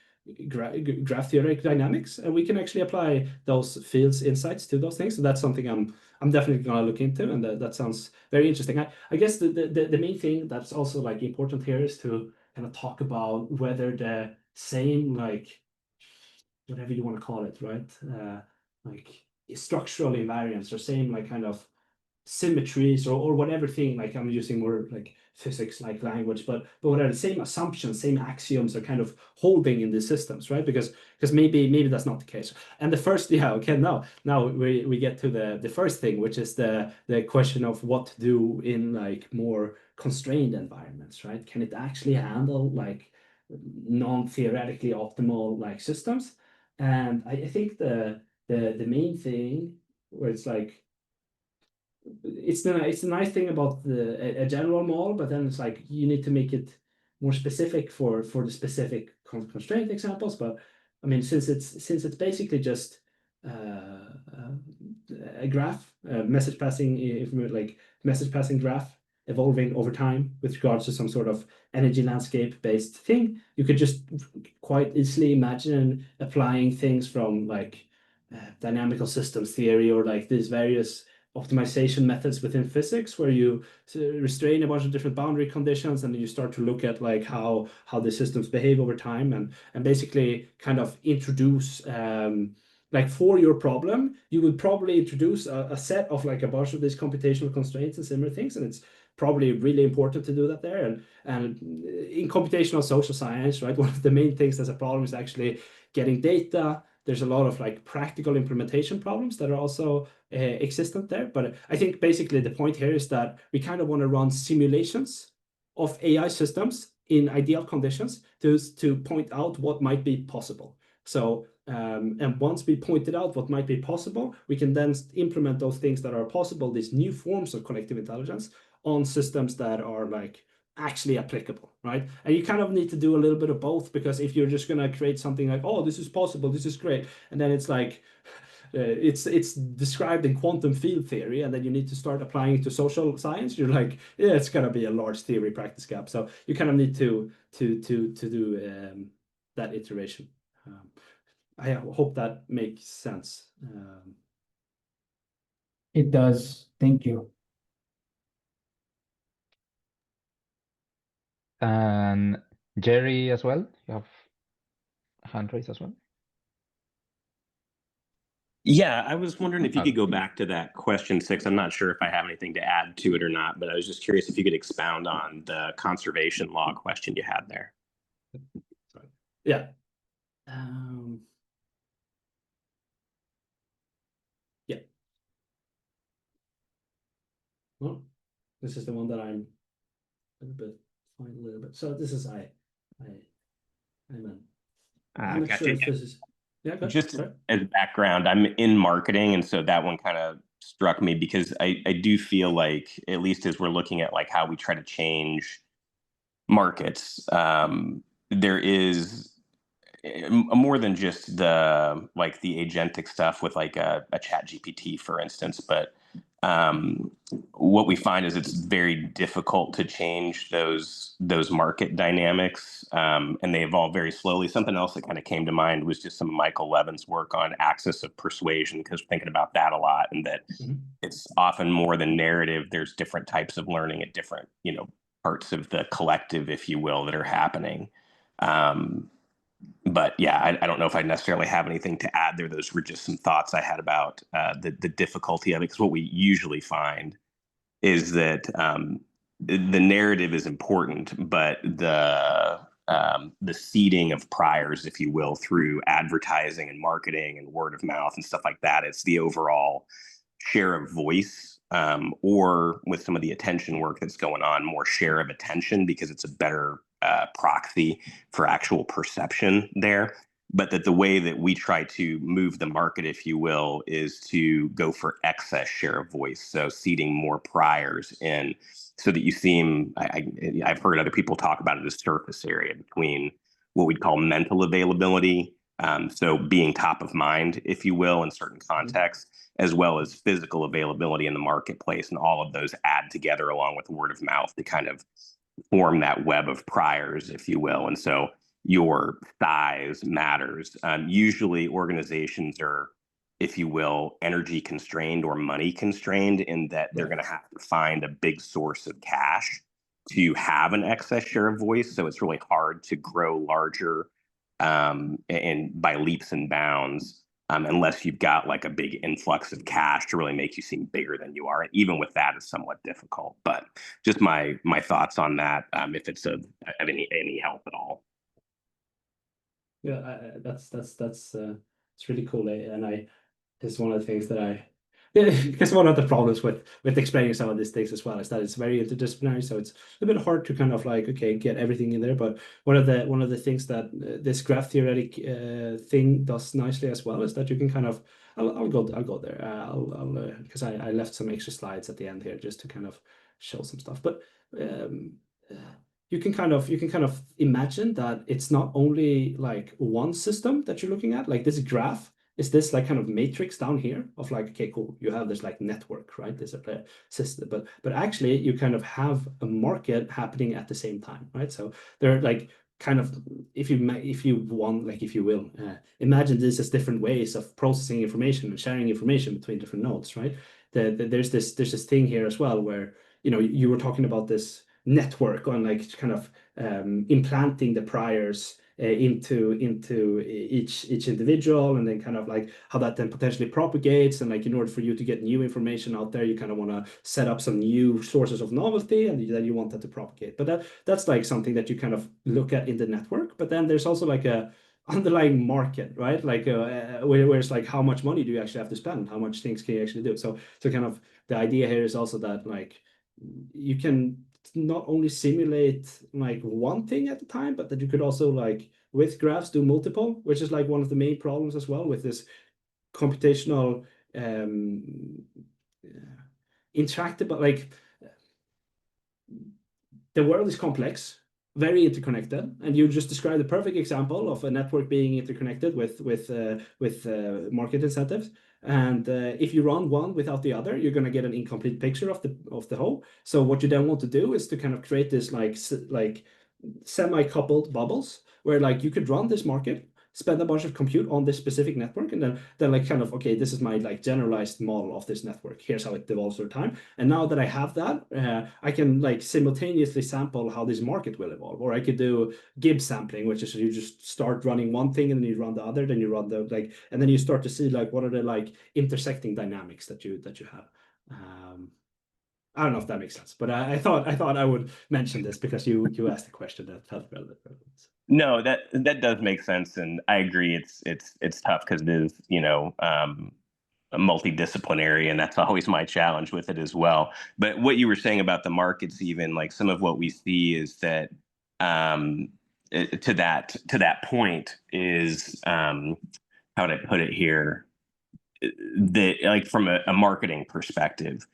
graph theoretic dynamics, and we can actually apply those fields insights to those things. So that's something I'm definitely gonna look into, and that sounds very interesting. I guess the main thing that's also like important here is to kind of talk about whether the same, like, whatever you want to call it, right? Like structural invariance or same like kind of symmetries or whatever thing, like I'm using more like physics like language, but whatever, same assumptions, same axioms are kind of holding in these systems, right? Because maybe that's not the case. And the first, okay, now we get to the first thing, which is the question of what to do in like more constrained environments, right? Can it actually handle like non-theoretically optimal like systems? And I think the main thing where it's like, it's the nice thing about a general model, but then it's like you need to make it more specific for the specific constraint examples. But I mean, since it's basically just a graph, message passing graph evolving over time with regards to some sort of energy landscape based thing, you could just quite easily imagine applying things from like dynamical systems theory or like these various optimization methods within physics, where you restrain a bunch of different boundary conditions, and then you start to look at like how the systems behave over time, and basically kind of introduce like for your problem, you would probably introduce a set of like a bunch of these computational constraints and similar things, and it's probably really important to do that there. And in computational social science, right, one of the main things that's a problem is actually getting data. There's a lot of like practical implementation problems that are also existent there. But I think basically the point here is that we kind of want to run simulations of AI systems in ideal conditions to point out what might be possible. So and once we pointed out what might be possible, we can then implement those things that are possible, these new forms of collective intelligence, on systems that are like actually applicable, right? And you kind of need to do a little bit of both, because if you're just going to create something like, oh, this is possible, this is great, and then it's like it's described in quantum field theory, and then you need to start applying it to social science, you're like, yeah, it's going to be a large theory practice gap. So you kind of need to do that iteration. I hope that makes sense. It does. Thank you. And Jerry as well. You have hand raised as well. Yeah, I was wondering if you could go back to that question 6. I'm not sure if I have anything to add to it or not, but I was just curious if you could expound on the conservation law question you had there. Yeah. Well, this is the one that I'm a little bit. So this is I'm not Gotcha. sure if this is. Yeah, go ahead. Just Sorry. as background, I'm in marketing, and so that one kind of struck me because I do feel like, at least as we're looking at like how we try to change markets, there is more than just the agentic stuff with like a chat GPT, for instance, but what we find is it's very difficult to change those market dynamics, and they evolve very slowly. Something else that kind of came to mind was just some of Michael Levin's work on axis of persuasion, because thinking about that a lot, and that it's often more than narrative. There's different types of learning at different, parts of the collective, if you will, that are happening. But yeah, I don't know if I necessarily have anything to add there. Those were just some thoughts I had about the difficulty of it, because what we usually find is that the narrative is important, but the seeding of priors, if you will, through advertising and marketing and word of mouth and stuff like that, it's the overall share of voice, or with some of the attention work that's going on, more share of attention, because it's a better proxy for actual perception there. But that the way that we try to move the market, if you will, is to go for excess share of voice. So seeding more priors in, so that you seem, I've heard other people talk about it as surface area between what we'd call mental availability, so being top of mind, if you will, in certain contexts, as well as physical availability in the marketplace. And all of those add together along with word of mouth to kind of form that web of priors, if you will. And so your size matters. Usually organizations are, if you will, energy constrained or money constrained, in that they're going to have to find a big source of cash to have an excess share of voice. So it's really hard to grow larger and by leaps and bounds, unless you've got like a big influx of cash to really make you seem bigger than you are. And even with that, it's somewhat difficult. But just my thoughts on that, if it's of any help at all. Yeah, that's it's really cool, and it's one of the things that because one of the problems with explaining some of these things as well is that it's very interdisciplinary, so it's a bit hard to kind of like, okay, get everything in there. But one of the things that this graph theoretic thing does nicely as well is that you can kind of, I'll go there, because I left some extra slides at the end here just to kind of show some stuff. But you can kind of imagine that it's not only like one system that you're looking at. Like this graph is this like kind of matrix down here of like, okay, cool, you have this like network, right? There's a system, but actually you kind of have a market happening at the same time, right? So they're like kind of, if you want, like, if you will, imagine this as different ways of processing information and sharing information between different nodes, right? There's this thing here as well where, you were talking about this network on like kind of implanting the priors into each individual, and then kind of like how that then potentially propagates. And like, in order for you to get new information out there, you kind of want to set up some new sources of novelty, and then you want that to propagate. But that's like something that you kind of look at in the network. But then there's also like a underlying market, right? Like where it's like, how much money do you actually have to spend? How much things can you actually do? So kind of the idea here is also that like you can not only simulate like one thing at a time, but that you could also, like with graphs, do multiple, which is like one of the main problems as well with this computational intractable, like the world is complex, very interconnected, and you just described the perfect example of a network being interconnected with market incentives. And if you run one without the other, you're going to get an incomplete picture of the whole. So what you then want to do is to kind of create this like semi-coupled bubbles where like you could run this market, spend a bunch of compute on this specific network, and then like kind of, okay, this is my like generalized model of this network. Here's how it develops over time. And now that I have that, I can like simultaneously sample how this market will evolve. Or I could do Gibbs sampling, which is you just start running one thing and then you run the other, then you run the like, and then you start to see like what are the like intersecting dynamics that you have. I don't know if that makes sense, but I thought I would mention this because you asked a question that felt relevant. No, that does make sense, and I agree. It's tough because it is, multidisciplinary, and that's always my challenge with it as well. But what you were saying about the markets, even like some of what we see is that to that point is how would I put it here? That like from a marketing perspective,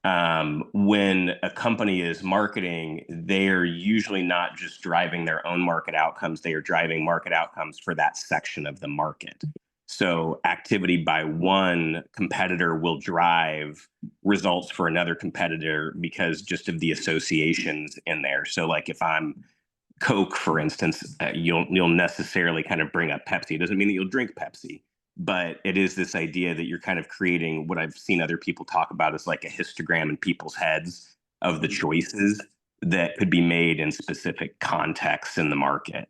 when a company is marketing, they are usually not just driving their own market outcomes, they are driving market outcomes for that section of the market. So activity by one competitor will drive results for another competitor because just of the associations in there. So like if I'm Coke, for instance, you'll necessarily kind of bring up Pepsi. It doesn't mean that you'll drink Pepsi, but it is this idea that you're kind of creating what I've seen other people talk about as like a histogram in people's heads of the choices that could be made in specific contexts in the market.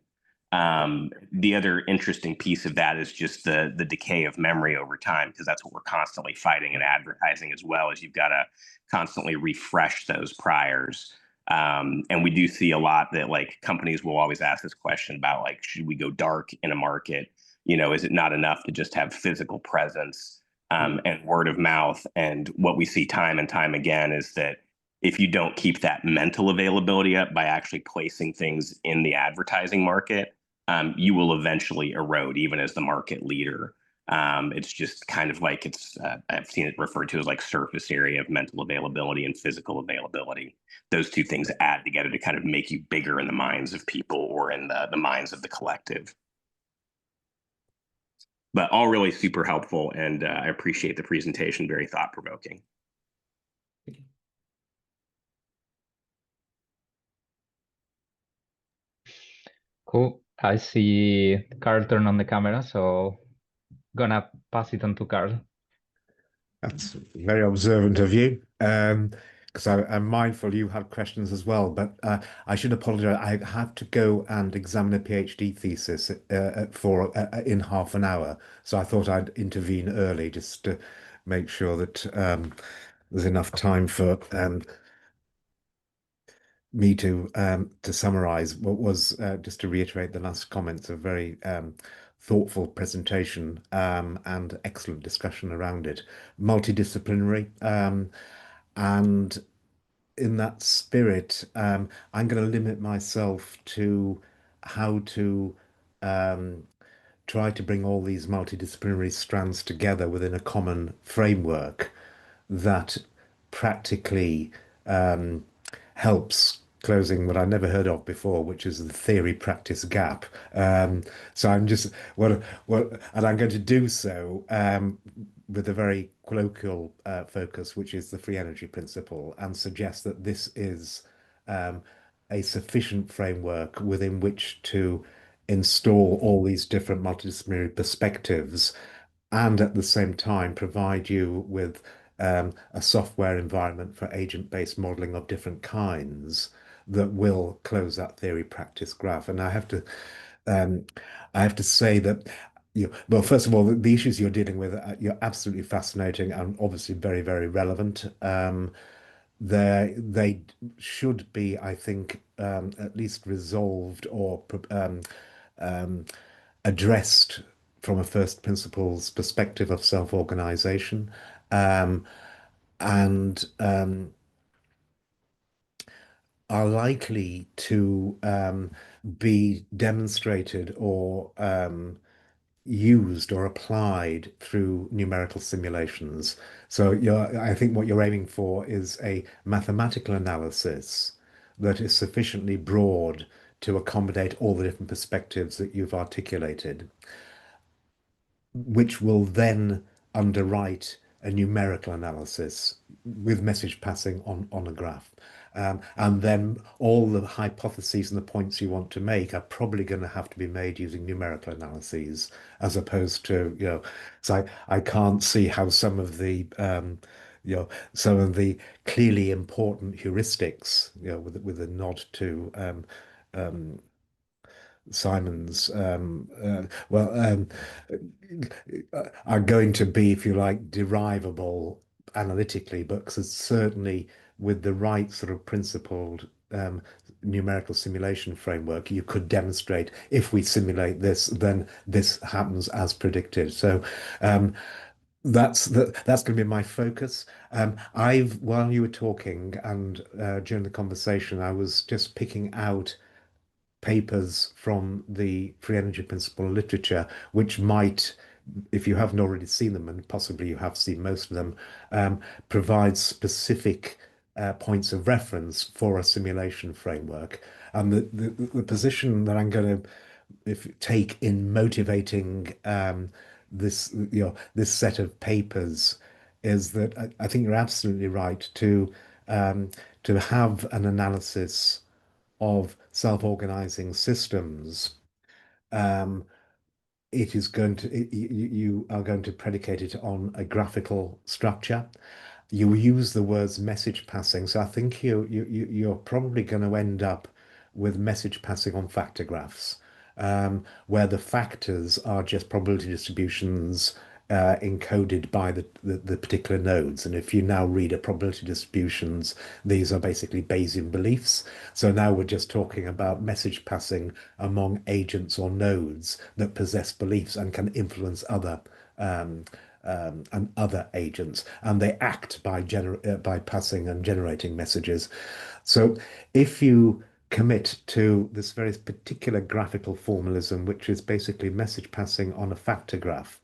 The other interesting piece of that is just the decay of memory over time, because that's what we're constantly fighting in advertising as well, as you've got to constantly refresh those priors. And we do see a lot that like companies will always ask this question about like, should we go dark in a market? You know, is it not enough to just have physical presence and word of mouth? And what we see time and time again is that if you don't keep that mental availability up by actually placing things in the advertising market, you will eventually erode even as the market leader. It's just kind of like I've seen it referred to as like surface area of mental availability and physical availability. Those two things add together to kind of make you bigger in the minds of people or in the minds of the collective. But all really super helpful, and I appreciate the presentation, very thought-provoking. Cool. I see Carl turn on the camera, so gonna pass it on to Carl. That's very observant of you, because I'm mindful you had questions as well, but I should apologize. I have to go and examine a PhD thesis in half an hour, so I thought I'd intervene early just to make sure that there's enough time for me to summarize what was, just to reiterate the last comments, a very thoughtful presentation and excellent discussion around it. Multidisciplinary, and in that spirit, I'm going to limit myself to how to try to bring all these multidisciplinary strands together within a common framework that practically helps closing what I never heard of before, which is the theory practice gap. So I'm just and I'm going to do so with a very colloquial focus, which is the free energy principle, and suggest that this is a sufficient framework within which to install all these different multidisciplinary perspectives, and at the same time provide you with a software environment for agent-based modeling of different kinds that will close that theory practice graph. And I have to say that, well, first of all, the issues you're dealing with, you're absolutely fascinating and obviously very, very relevant. They should be, I think, at least resolved or addressed from a first principles perspective of self-organization, and are likely to be demonstrated or used or applied through numerical simulations. So I think what you're aiming for is a mathematical analysis that is sufficiently broad to accommodate all the different perspectives that you've articulated, which will then underwrite a numerical analysis with message passing on a graph. And then all the hypotheses and the points you want to make are probably going to have to be made using numerical analyses, as opposed to, so I can't see how some of the, some of the clearly important heuristics, with a nod to Simon's, are going to be, if you like, derivable analytically, but certainly with the right sort of principled numerical simulation framework, you could demonstrate if we simulate this, then this happens as predicted. So That's going to be my focus. While you were talking and during the conversation, I was just picking out papers from the free energy principle literature, which might, if you haven't already seen them, and possibly you have seen most of them, provide specific points of reference for a simulation framework. And the position that I'm going to take in motivating this set of papers is that I think you're absolutely right to have an analysis of self-organizing systems. Um, it is going to you are going to predicate it on a graphical structure. You use the words message passing, so I think you're probably going to end up with message passing on factor graphs, where the factors are just probability distributions encoded by the particular nodes. And if you now read a probability distributions, these are basically Bayesian beliefs. So now we're just talking about message passing among agents or nodes that possess beliefs and can influence um, and other agents, and they act by passing and generating messages. So if you commit to this very particular graphical formalism, which is basically message passing on a factor graph,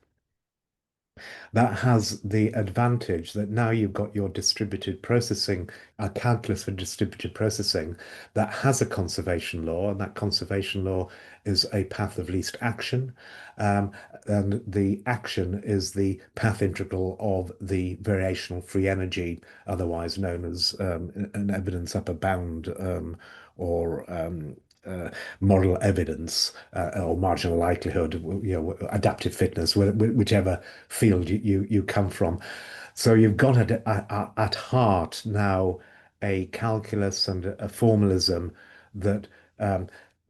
that has the advantage that now you've got your distributed processing, a calculus for distributed processing that has a conservation law, and that conservation law is a path of least action. And the action is the path integral of the variational free energy, otherwise known as an evidence upper bound or moral evidence or marginal likelihood, adaptive fitness, whichever field you come from. So you've got at heart now a calculus and a formalism that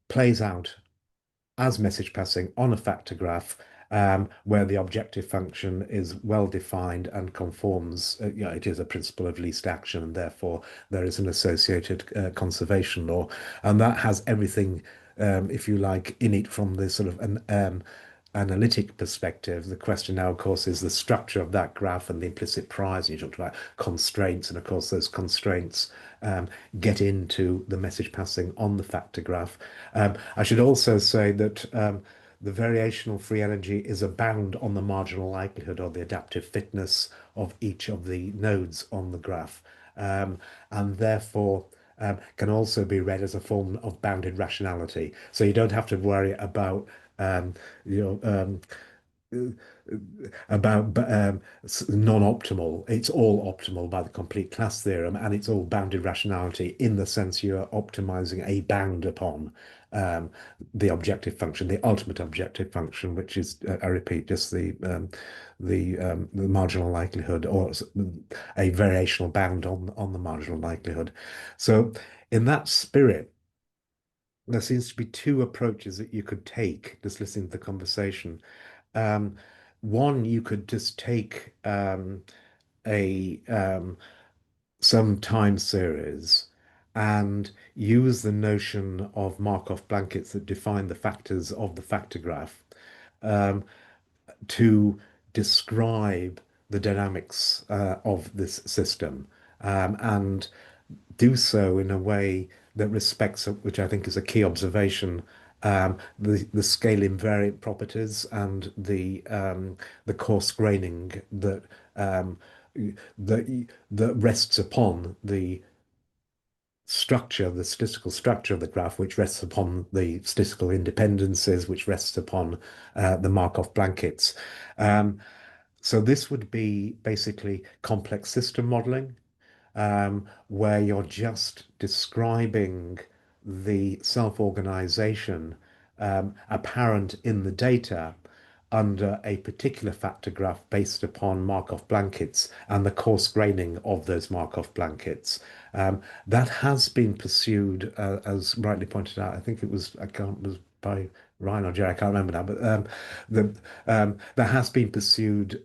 plays out as message passing on a factor graph, where the objective function is well defined and conforms. It is a principle of least action, and therefore there is an associated conservation law, and that has everything, if you like, in it from the sort of an analytic perspective. The question now, of course, is the structure of that graph and the implicit priors. You talked about constraints, and of course, those constraints get into the message passing on the factor graph. I should also say that the variational free energy is a bound on the marginal likelihood or the adaptive fitness of each of the nodes on the graph, and therefore can also be read as a form of bounded rationality. So you don't have to worry about um, you know, about non-optimal. It's all optimal by the complete class theorem, and it's all bounded rationality in the sense you're optimizing a bound upon the objective function, the ultimate objective function, which is, I repeat, just the marginal likelihood, or a variational bound on the marginal likelihood. So in that spirit, there seems to be two approaches that you could take, just listening to the conversation. Um, One, you could just take a some time series and use the notion of Markov blankets that define the factors of the factor graph um, to describe the dynamics of this system, and do so in a way that respects, which I think is a key observation, the scale invariant properties and the coarse graining that rests upon the structure, the statistical structure of the graph, which rests upon the statistical independencies, which rests upon the Markov blankets. So this would be basically complex system modeling, where you're just describing the self-organization apparent in the data under a particular factor graph based upon Markov blankets and the coarse graining of those Markov blankets. That has been pursued, as rightly pointed out. I think it was, was by Ryan or Jerry, I can't remember now, but that has been pursued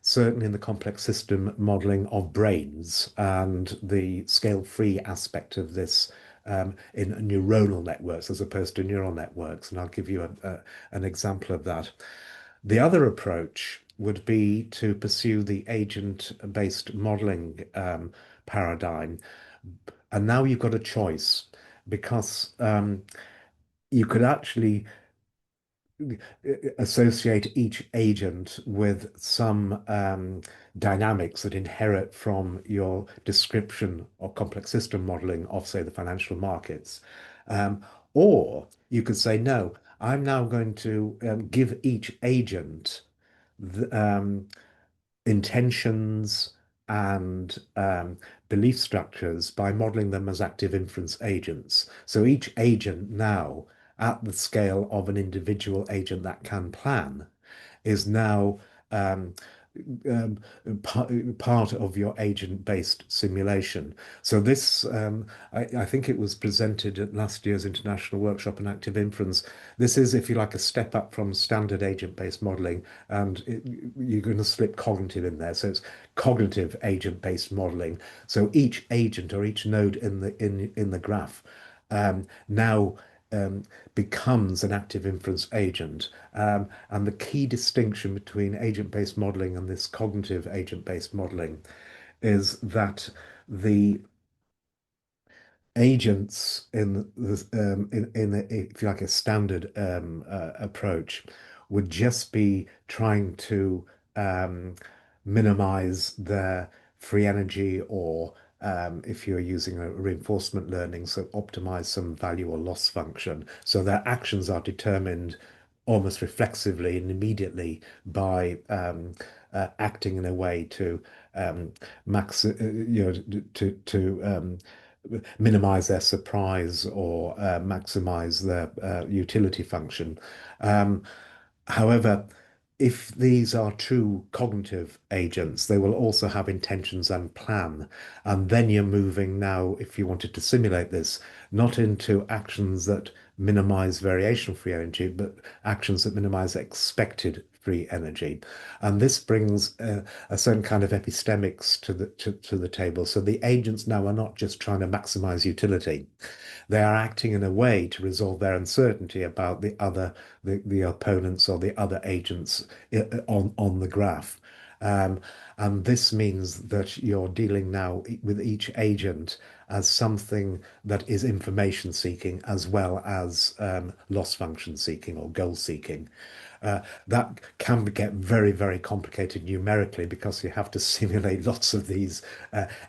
certainly in the complex system modeling of brains and the scale-free aspect of this in neuronal networks as opposed to neural networks. And I'll give you an example of that. The other approach would be to pursue the agent-based modeling paradigm. And now you've got a choice because you could actually associate each agent with some dynamics that inherit from your description or complex system modeling of, say, the financial markets. Or you could say, no, I'm now going to give each agent the, intentions and belief structures by modeling them as active inference agents. So each agent now, at the scale of an individual agent that can plan, is now um, um, part of your agent-based simulation. So this, I think it was presented at last year's International Workshop on Active Inference. This is, if you like, a step up from standard agent-based modeling, and you're going to slip cognitive in there. So it's cognitive agent-based modeling. So each agent or each node in the graph now becomes an active inference agent. And the key distinction between agent-based modeling and this cognitive agent-based modeling is that the agents in the if you like a standard approach would just be trying to minimize their free energy, or if you're using a reinforcement learning, so optimize some value or loss function. So their actions are determined almost reflexively and immediately by acting in a way to minimize their surprise or maximize their utility function. However, if these are true cognitive agents, they will also have intentions and plan. And then you're moving now, if you wanted to simulate this, not into actions that minimize variation free energy, but actions that minimize expected free energy. And this brings a certain kind of epistemics to the table. So the agents now are not just trying to maximize utility. They are acting in a way to resolve their uncertainty about the opponents or the other agents on the graph. And this means that you're dealing now with each agent as something that is information seeking as well as loss function seeking or goal seeking. That can get very, very complicated numerically because you have to simulate lots of these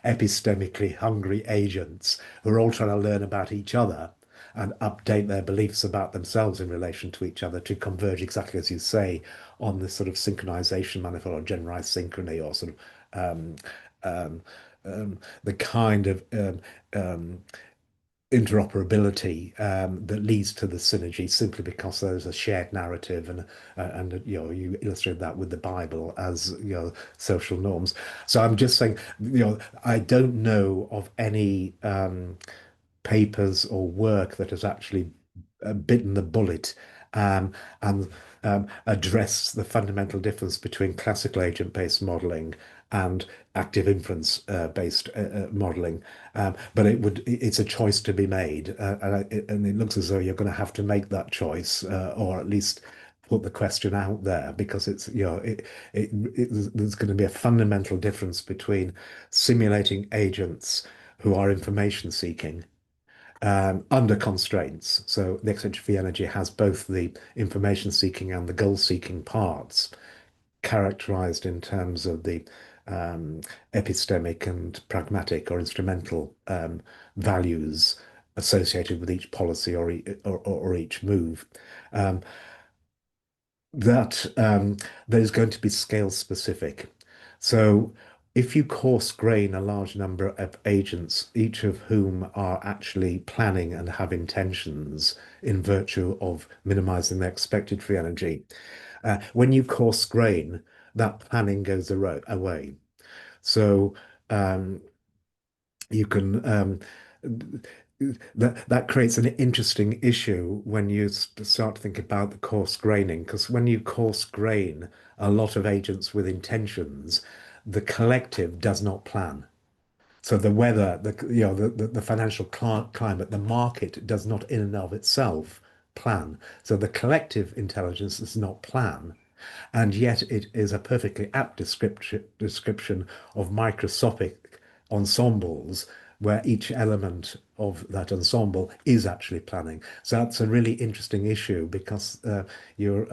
epistemically hungry agents who are all trying to learn about each other and update their beliefs about themselves in relation to each other to converge exactly as you say on this sort of synchronization manifold or generalized synchrony, or sort of the kind of interoperability that leads to the synergy simply because there's a shared narrative, and you illustrate that with the Bible as social norms. So I'm just saying, I don't know of any papers or work that has actually bitten the bullet and addressed the fundamental difference between classical agent-based modeling and active inference based modeling. But it's a choice to be made, and it looks as though you're going to have to make that choice, or at least put the question out there, because there's going to be a fundamental difference between simulating agents who are information seeking under constraints. So the eccentricity energy has both the information seeking and the goal seeking parts, characterized in terms of the epistemic and pragmatic or instrumental values associated with each policy or each move. There's going to be scale specific. So if you coarse grain a large number of agents, each of whom are actually planning and have intentions in virtue of minimizing their expected free energy, when you coarse grain, that planning goes away. So you can that creates an interesting issue when you start to think about the coarse graining, because when you coarse grain a lot of agents with intentions, the collective does not plan. So the weather, the financial climate, the market does not in and of itself plan. So the collective intelligence does not plan. And yet it is a perfectly apt description of microscopic ensembles where each element of that ensemble is actually planning. So that's a really interesting issue because you're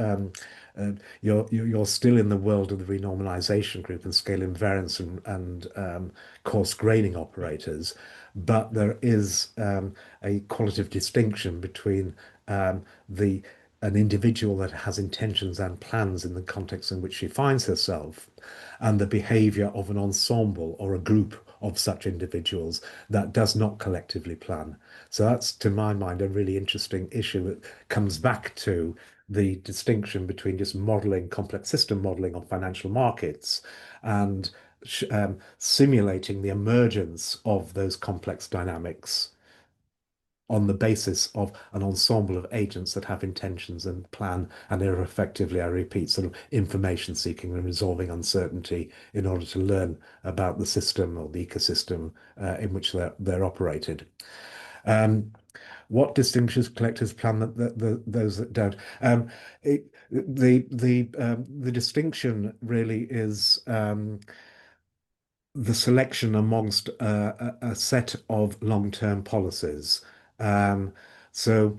you're still in the world of the renormalization group and scale invariance and coarse graining operators, but there is a qualitative distinction between the an individual that has intentions and plans in the context in which she finds herself, and the behavior of an ensemble or a group of such individuals that does not collectively plan. So that's, to my mind, a really interesting issue that comes back to the distinction between just modeling, complex system modeling on financial markets and simulating the emergence of those complex dynamics on the basis of an ensemble of agents that have intentions and plan and are effectively, I repeat, sort of information seeking and resolving uncertainty in order to learn about the system or the ecosystem in which they're operated. What distinguishes collectives plan those that don't? The distinction really is the selection amongst a set of long-term policies. Um, so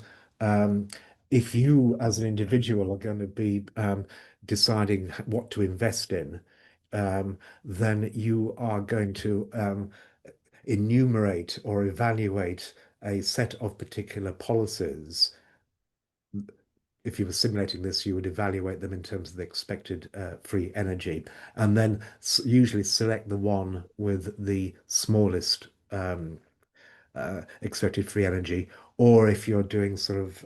if you as an individual are going to be deciding what to invest in, then you are going to enumerate or evaluate a set of particular policies. If you were simulating this, you would evaluate them in terms of the expected free energy, and then usually select the one with the smallest expected free energy. Or if you're doing sort of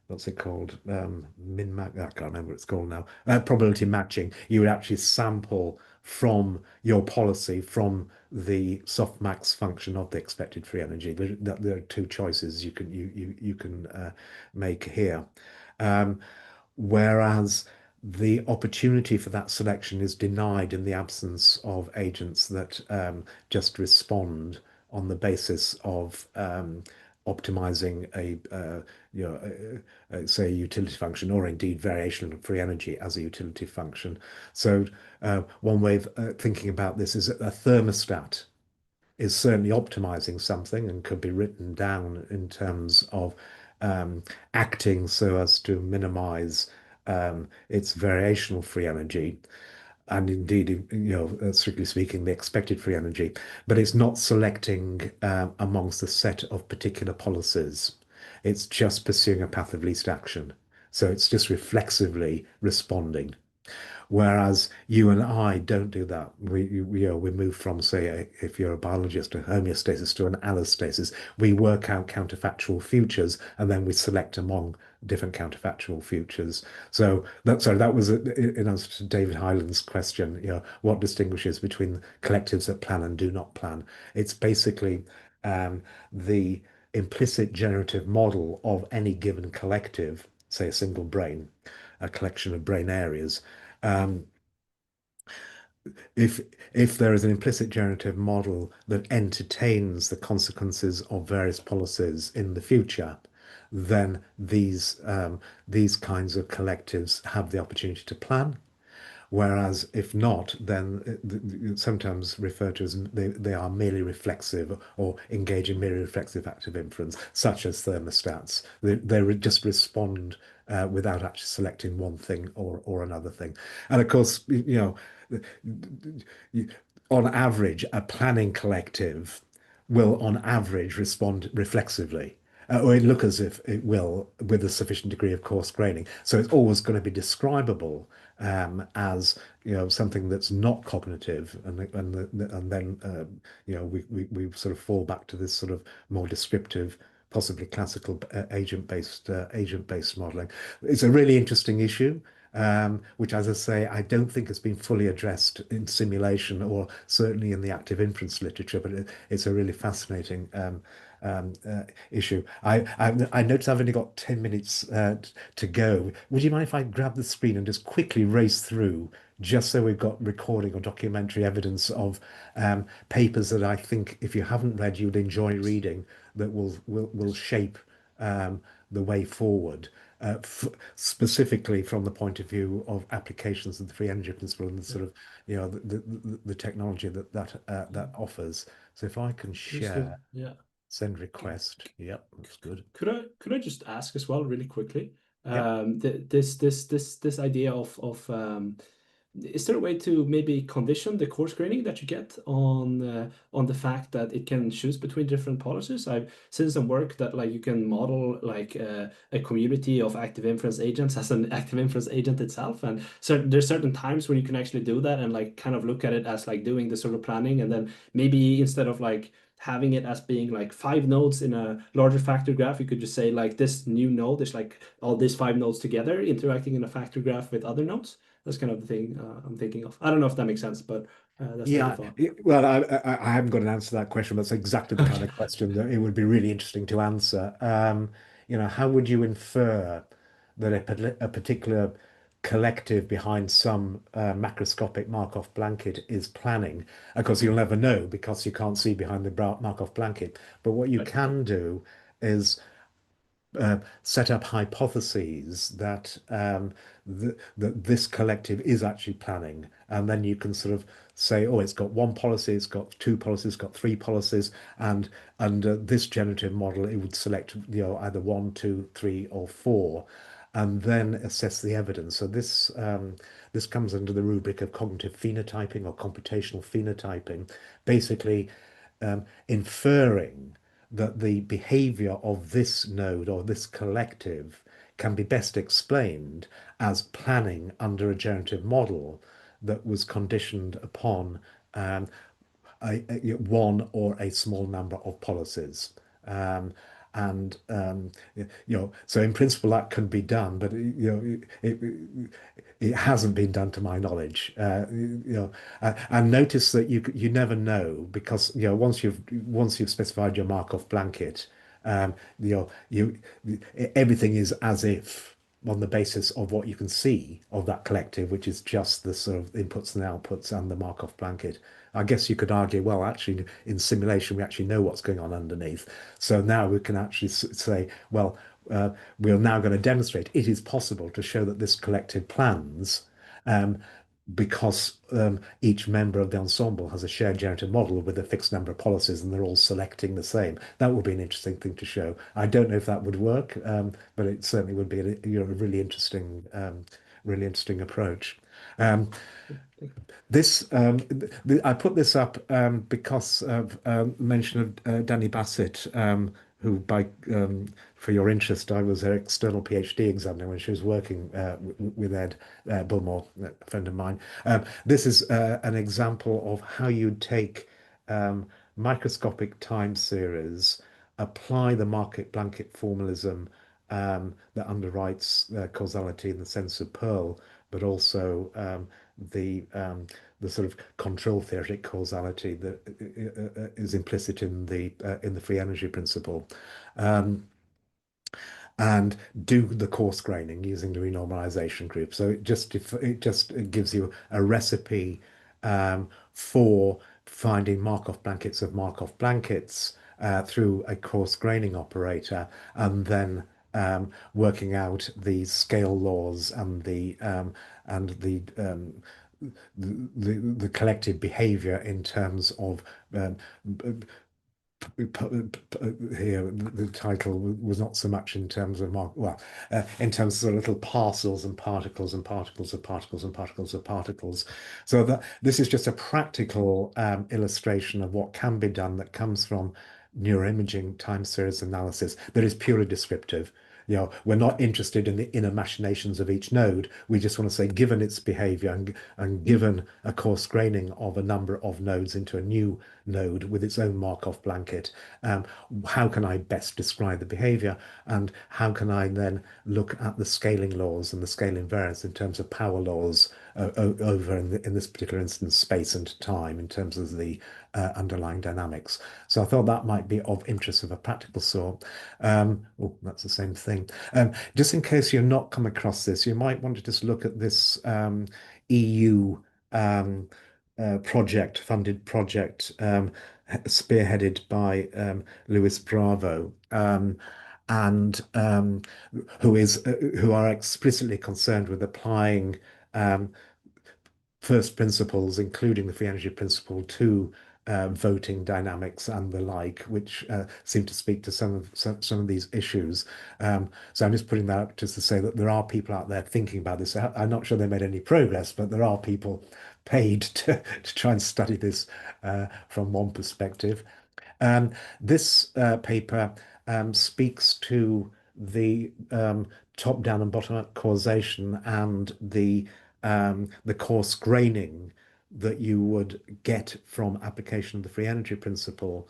what's it called? Min-max, I can't remember what it's called now. Probability matching. You would actually sample from your policy from the softmax function of the expected free energy. There are two choices you can make here. Whereas the opportunity for that selection is denied in the absence of agents that just respond on the basis of optimizing say a utility function, or indeed variation of free energy as a utility function. So one way of thinking about this is that a thermostat is certainly optimizing something and could be written down in terms of acting so as to minimize its variational free energy, and indeed, strictly speaking, the expected free energy, but it's not selecting amongst a set of particular policies. It's just pursuing a path of least action. So it's just reflexively responding. Whereas you and I don't do that. We move from, say, if you're a biologist, a homeostasis to an allostasis. We work out counterfactual futures and then we select among different counterfactual futures. So that was in answer to David Hyland's question, what distinguishes between collectives that plan and do not plan? It's basically the implicit generative model of any given collective, say a single brain, a collection of brain areas. If there is an implicit generative model that entertains the consequences of various policies in the future, then these kinds of collectives have the opportunity to plan. Whereas if not, then sometimes referred to as they are merely reflexive or engage in merely reflexive active inference, such as thermostats. They just respond without actually selecting one thing or another thing. And of course, on average, a planning collective will, on average, respond reflexively. Or it look as if it will, with a sufficient degree of coarse graining. So it's always going to be describable as something that's not cognitive, and then we sort of fall back to this sort of more descriptive, possibly classical agent-based modeling. It's a really interesting issue. Which, as I say, I don't think has been fully addressed in simulation or certainly in the active inference literature, but it's a really fascinating issue. I notice I've only got 10 minutes to go. Would you mind if I grab the screen and just quickly race through, just so we've got recording or documentary evidence of papers that I think, if you haven't read, you'd enjoy reading, that will shape the way forward. specifically from the point of view of applications of the free energy principle and the sort of the technology that offers. So if I can share, send request, yep, that's good. Could I just ask as well, really quickly? Yep. This idea of is there a way to maybe condition the coarse graining that you get on the fact that it can choose between different policies? I've seen some work that like you can model like a community of active inference agents as an active inference agent itself, and so there's certain times when you can actually do that and like kind of look at it as like doing the sort of planning, and then maybe instead of like having it as being like 5 nodes in a larger factor graph, you could just say like this new node is like all these 5 nodes together interacting in a factor graph with other nodes. That's kind of the thing I'm thinking of. I don't know if that makes sense, but that's the thought. Well, I haven't got an answer to that question, but it's exactly the kind of question that it would be really interesting to answer. How would you infer that a particular collective behind some macroscopic Markov blanket is planning? Of course, you'll never know because you can't see behind the Markov blanket. But what you can do is set up hypotheses that that this collective is actually planning, and then you can sort of say, oh, it's got 1 policy, it's got 2 policies, it's got 3 policies, and under this generative model, it would select either 1, 2, 3, or 4, and then assess the evidence. So this comes under the rubric of cognitive phenotyping or computational phenotyping, basically inferring that the behavior of this node or this collective can be best explained as planning under a generative model that was conditioned upon one or a small number of policies. And so in principle that can be done, but it hasn't been done to my knowledge. And notice that you never know, because once you've specified your Markov blanket, everything is as if on the basis of what you can see of that collective, which is just the sort of inputs and outputs and the Markov blanket. I guess you could argue, well, actually, in simulation, we actually know what's going on underneath. So now we can actually say, well, we're now going to demonstrate it is possible to show that this collective plans because each member of the ensemble has a shared generative model with a fixed number of policies and they're all selecting the same. That would be an interesting thing to show. I don't know if that would work, but it certainly would be a really interesting approach. I put this up because of mention of Danny Bassett, who for your interest, I was her external PhD examiner when she was working with Ed Bulmore, a friend of mine. This is an example of how you take microscopic time series, apply the market blanket formalism that underwrites causality in the sense of Pearl, but also the sort of control theoretic causality that is implicit in the free energy principle, and do the coarse graining using the renormalization group. So it just gives you a recipe for finding Markov blankets of Markov blankets through a coarse graining operator, and then working out the scale laws and the collective behavior in terms of here the title was not so much in terms of in terms of sort of little parcels and particles and particles of particles and particles of particles. So that this is just a practical illustration of what can be done that comes from neuroimaging time series analysis that is purely descriptive. We're not interested in the inner machinations of each node. We just want to say, given its behavior and given a coarse graining of a number of nodes into a new node with its own Markov blanket, how can I best describe the behavior, and how can I then look at the scaling laws and the scale invariance in terms of power laws over in this particular instance space and time in terms of the underlying dynamics. So I thought that might be of interest of a practical sort. Oh, that's the same thing. Just in case you're not come across this, you might want to just look at this EU funded project spearheaded by Luis Bravo. and who are explicitly concerned with applying first principles, including the free energy principle, to voting dynamics and the like, which seem to speak to some of these issues. So I'm just putting that up just to say that there are people out there thinking about this. I'm not sure they made any progress, but there are people paid to try and study this from one perspective. This paper speaks to the top-down and bottom-up causation and the coarse graining that you would get from application of the free energy principle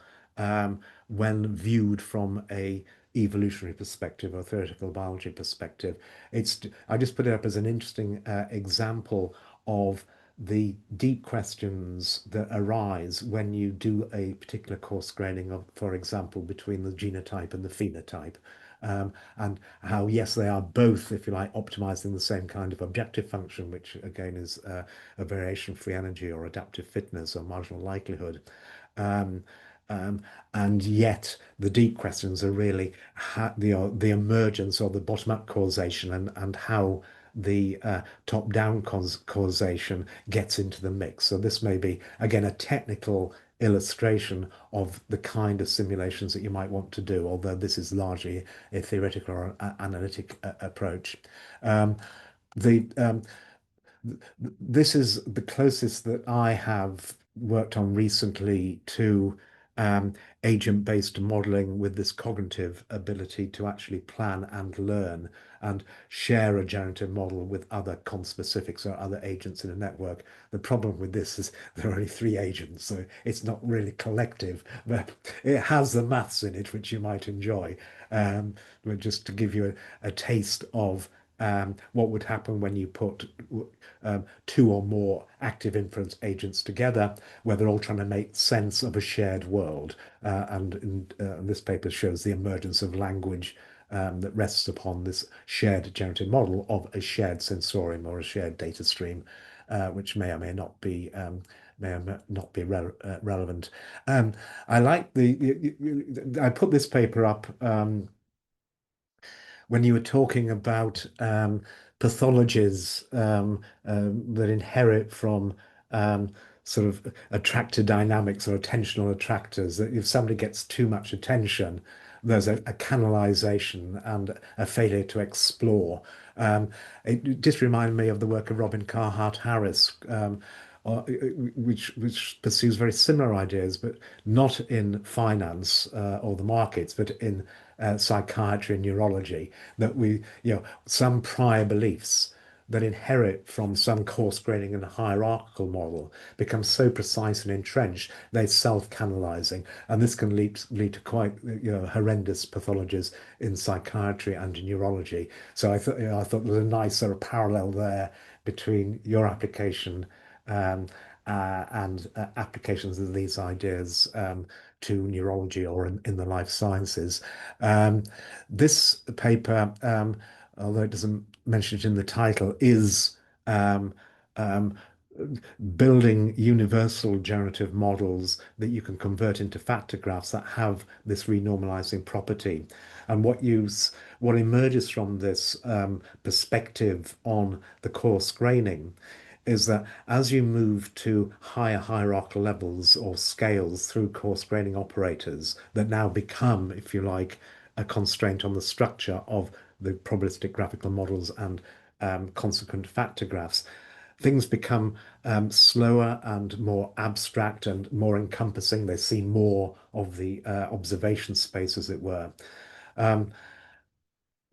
when viewed from a evolutionary perspective or theoretical biology perspective. I just put it up as an interesting example of the deep questions that arise when you do a particular coarse graining of, for example, between the genotype and the phenotype. And how, yes, they are both, if you like, optimizing the same kind of objective function, which again is a variation of free energy or adaptive fitness or marginal likelihood. Um, and yet the deep questions are really the emergence or the bottom-up causation and how the top-down causation gets into the mix. So this may be, again, a technical illustration of the kind of simulations that you might want to do, although this is largely a theoretical or analytic approach. The This is the closest that I have worked on recently to agent-based modeling with this cognitive ability to actually plan and learn and share a generative model with other conspecifics or other agents in a network. The problem with this is there are only 3 agents, so it's not really collective, but it has the maths in it, which you might enjoy. But just to give you a taste of what would happen when you put 2 or more active inference agents together, where they're all trying to make sense of a shared world. And this paper shows the emergence of language that rests upon this shared generative model of a shared sensorium or a shared data stream, which may or may not be relevant. I like I put this paper up when you were talking about pathologies that inherit from sort of attractor dynamics or attentional attractors, that if somebody gets too much attention, there's a canalization and a failure to explore. It just reminded me of the work of Robin Carhart-Harris, which pursues very similar ideas, but not in finance or the markets, but in psychiatry and neurology, that some prior beliefs that inherit from some coarse graining and hierarchical model become so precise and entrenched, they're self-canalizing. And this can lead to quite horrendous pathologies in psychiatry and neurology. So I thought there was a nice sort of parallel there between your application and applications of these ideas to neurology or in the life sciences. This paper, although it doesn't mention it in the title, is um, um, building universal generative models that you can convert into factor graphs that have this renormalizing property. And what emerges from this perspective on the coarse graining is that as you move to higher hierarchical levels or scales through coarse graining operators that now become, if you like, a constraint on the structure of the probabilistic graphical models and consequent factor graphs, things become slower and more abstract and more encompassing. They see more of the observation space, as it were.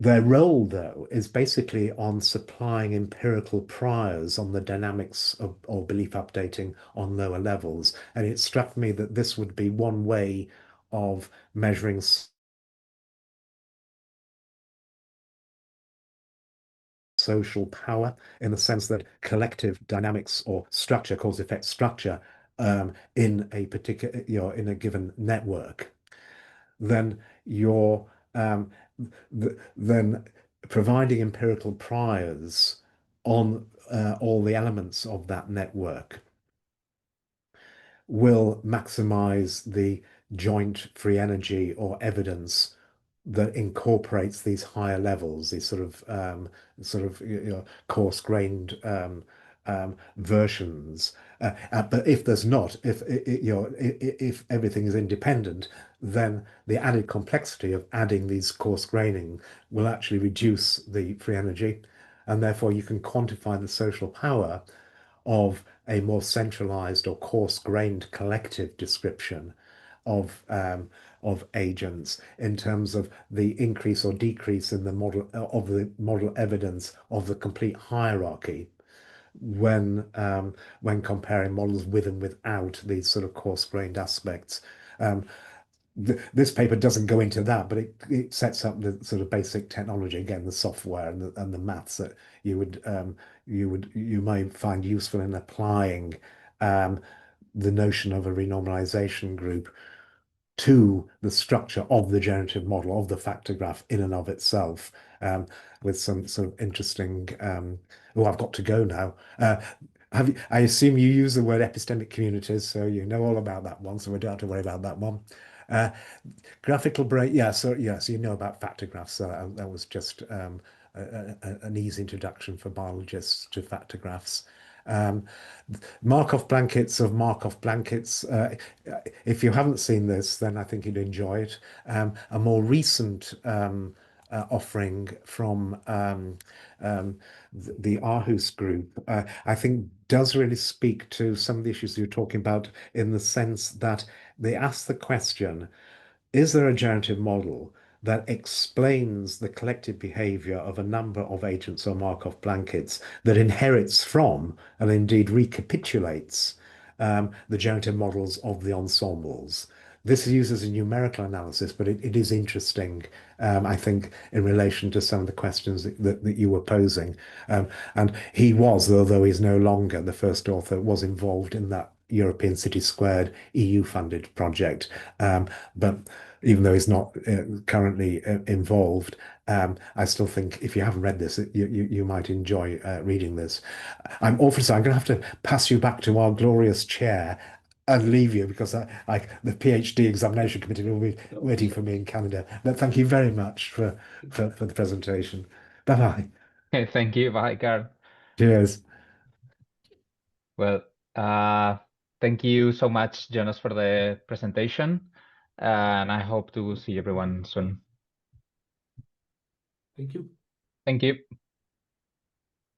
Their role, though, is basically on supplying empirical priors on the dynamics of or belief updating on lower levels. And it struck me that this would be one way of measuring social power, in the sense that collective dynamics or structure, cause effect structure, in a particular, in a given network, then you're then providing empirical priors on all the elements of that network will maximize the joint free energy or evidence that incorporates these higher levels, these sort of coarse-grained versions. But if there's not, if everything is independent, then the added complexity of adding these coarse graining will actually reduce the free energy, and therefore you can quantify the social power of a more centralized or coarse-grained collective description of agents in terms of the increase or decrease in the model evidence of the complete hierarchy when comparing models with and without these sort of coarse-grained aspects. This paper doesn't go into that, but it sets up the sort of basic technology, again, the software and the maths that you might find useful in applying the notion of a renormalization group to the structure of the generative model, of the factor graph in and of itself, with some sort of interesting. Oh, I've got to go now. I assume you use the word epistemic communities, so you know all about that one, so we don't have to worry about that one. Graphical brain, yeah, so you know about factor graphs, so that was just an easy introduction for biologists to factor graphs. Markov blankets of Markov blankets. If you haven't seen this, then I think you'd enjoy it. A more recent offering from the Aarhus group, I think does really speak to some of the issues you're talking about, in the sense that they ask the question, is there a generative model that explains the collective behavior of a number of agents or Markov blankets, that inherits from and indeed recapitulates the generative models of the ensembles? This uses a numerical analysis, but it is interesting, I think, in relation to some of the questions that you were posing. And he was, although he's no longer the first author, was involved in that European City Squared EU-funded project. But even though he's not currently involved, I still think if you haven't read this, you might enjoy reading this. I'm awfully sorry, I'm going to have to pass you back to our glorious chair and leave you, because the PhD examination committee will be waiting for me in Canada. But thank you very much for the presentation. Bye-bye. Okay, thank you. Bye, Carl. Cheers. Well, thank you so much, Jonas, for the presentation, and I hope to see everyone soon. Thank you. Thank you.